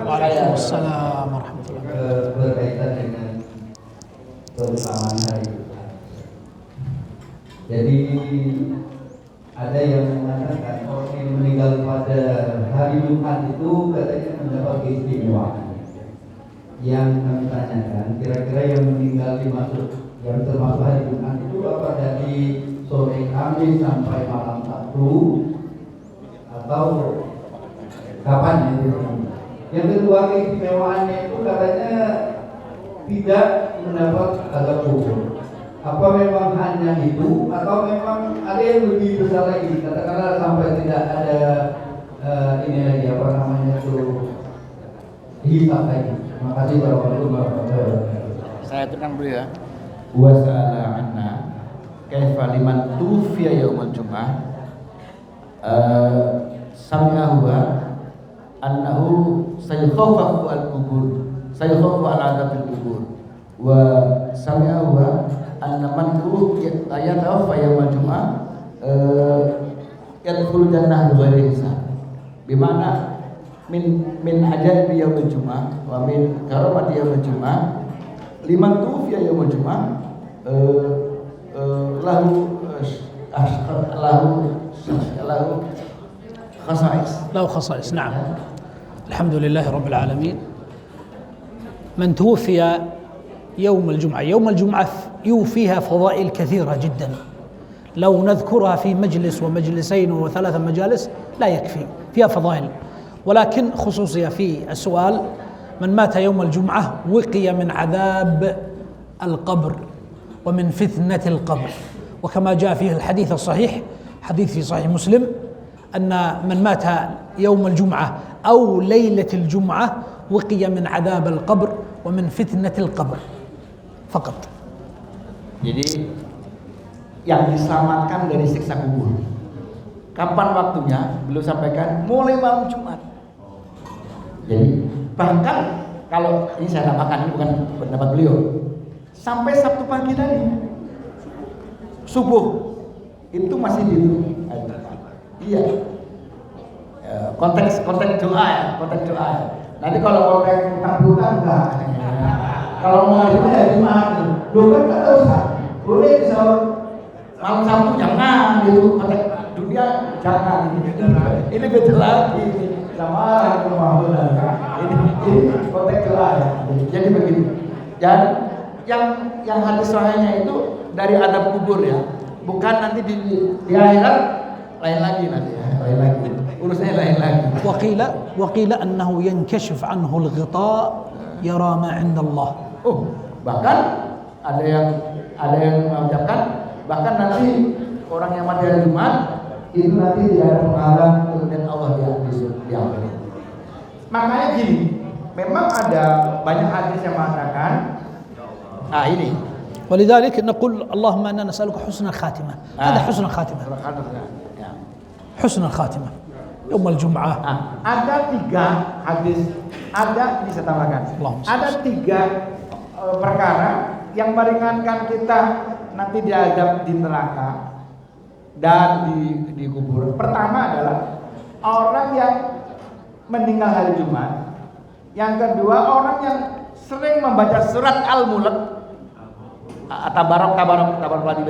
Waalaikumsalam warahmatullahi wabarakatuh. Berkaitan dengan keutamaan hari Jumat. Jadi ada yang mengatakan orang yang meninggal pada hari Jumat itu katanya mendapat keistimewaan. Yang kami tanyakan, kira-kira yang meninggal dimaksud yang termasuk hari Jumat itu apa dari sore Kamis sampai malam Sabtu atau kapan itu? Yang kedua, keistimewaannya itu katanya tidak mendapat azab kubur. Apa memang hanya itu atau memang ada yang lebih besar lagi? Katakanlah sampai tidak ada ini lagi apa namanya itu hisab lagi. Terima kasih warahmatullahi wabarakatuh. Saya aturkan dulu ya. Wa sa'ala anna kaifa liman tufiya yaumul jum'ah sami'ahu annahu sayukhafafu al-kubur sayukhafafu al-adabil kubur wa sami'ahu anna man yatawaffa yaumul jum'ah yadkhul jannah bighairi hisab bimana min ajaib yaumul jum'ah wa min karamati yaumul jum'ah liman tufiya yaumul jum'ah lahu khasais. له خصائص نعم. الحمد لله رب العالمين. من توفي يوم الجمعة، يوم الجمعة يوفيها فضائل كثيرة جدا، لو نذكرها في مجلس ومجلسين وثلاث مجالس لا يكفي، فيها فضائل، ولكن خصوصية في السؤال: من مات يوم الجمعة وقي من عذاب القبر ومن فتنة القبر، وكما جاء فيه الحديث الصحيح، حديث في صحيح مسلم، أن من مات يوم الجمعة أو ليلة الجمعة وقي من عذاب القبر ومن فتنة القبر فقط. Jadi yang diselamatkan dari siksa kubur. Kapan waktunya? Belum sampaikan. Mulai malam Jumat. Jadi bahkan kalau ini saya namakan, ini bukan pendapat beliau, sampai Sabtu pagi tadi subuh itu masih dihitung. Iya. Konteks doa ya, konteks doa ya. Nanti kalau konteks utang enggak. Kalau mau itu ya Jumat. Lu kan enggak usah. Boleh bisa malam Sabtu jangan gitu. Konteks dunia jangan. Ini beda lagi. Sama ini konteks doa ya. Jadi begini. Dan yang hadis sahihnya itu dari adab kubur ya. Bukan nanti di akhirat lain lagi nanti ya, lain lagi. Urusnya lain lagi. وقيل أنه ينكشف عنه الغطاء يرى ما عند الله. Bahkan ada yang mengucapkan bahkan nanti orang yang mati hari Jumat itu nanti tidak ada penghalang kemudian Allah di akhirat. Makanya gini, memang ada banyak hadis yang mengatakan ini. ولذلك نقول اللهم إنا نسألك حسن الخاتمة. هذا حسن الخاتمة. حسن الخاتمة يوم الجمعة. Ada 3 hadis, ada bisa tambahkan. Ada 3 perkara yang meringankan kita nanti diazab di neraka dan di kubur. Pertama adalah orang yang meninggal hari Jumat. Yang kedua orang yang sering membaca surat Al-Mulk. Tabarok lagi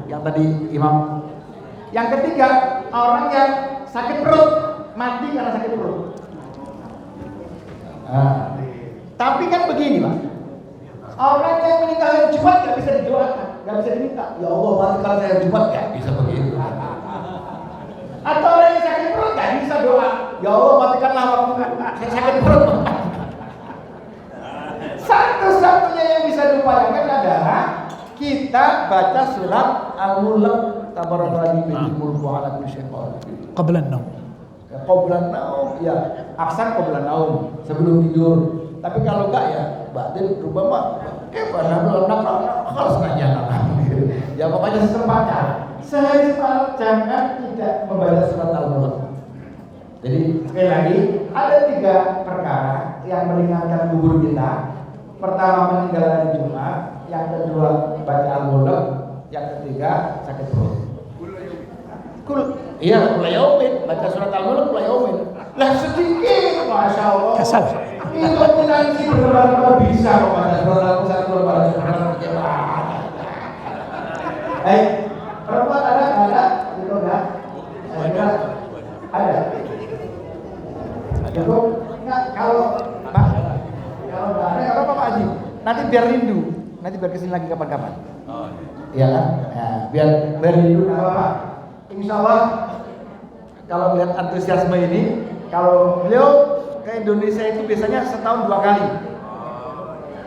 yang tadi Imam. Yang ketiga orang yang sakit perut, mati karena sakit perut. Tapi kan begini Pak, orang yang meninggal hari Jumat nggak bisa didoakan, nggak bisa diminta. Ya Allah mati karena saya Jumat, ya bisa begitu. Atau orang yang sakit perut nggak bisa doa. Ya Allah matikanlah waktu saya sakit perut. Satu-satunya yang bisa diupayakan adalah kita baca surat Al-Mulk tabarakallazi bihi mulku ala kulli syai'in qadir. قبل النوم. Qablan naum ya, aksan qablan naum sebelum tidur. Tapi kalau enggak ya, batin rubama kefana harus nanya. Ya pokoknya sesempatnya. Sehari semalam jangan tidak membaca surat Al-Mulk. Jadi sekali lagi ada 3 perkara yang meringankan kubur kita. Pertama meninggal hari Jumat, yang kedua baca Al-Mulk, yang ketiga sakit perut. Iya, kulayaumin, baca surat Al-Mulk kulayaumin. Lah sedikit, masya Allah. Kasal. Itu nanti benar-benar bisa membaca surat Al-Mulk. Perempuan ada? Itu enggak? Ada. Cukup? Enggak, kalau nggak ada, apa Pak Haji? Nanti biar rindu, nanti biar kesini lagi kapan-kapan. Iya kan? Nah, biar rindu nggak apa-apa. Insya Allah kalau lihat antusiasme ini, kalau beliau ke Indonesia itu biasanya setahun 2 kali.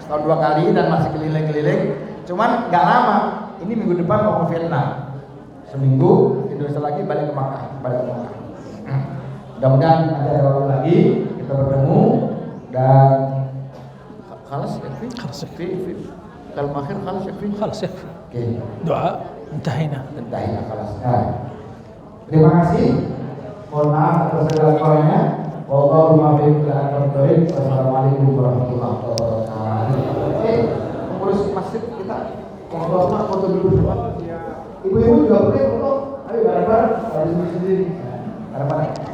Setahun 2 kali dan masih keliling-keliling. Cuman nggak lama. Ini minggu depan mau ke Vietnam. Seminggu Indonesia lagi balik ke Makkah. Mudah-mudahan nanti ada waktu lagi kita bertemu dan خلاص يكفي خلاص يكفي. في كلام آخر خلاص يكفي خلاص يكفي. oke دعاء انتهينا. خلاص. Nah, terima kasih. Mohon maaf atas segala kurangnya. Wallahu muwaffiq ila aqwamit thoriq. Wassalamualaikum warahmatullahi wabarakatuh. Pengurus masjid kita foto dulu depan. Ibu-ibu juga boleh foto. Ayo bareng-bareng, harus sendiri. Bareng-bareng.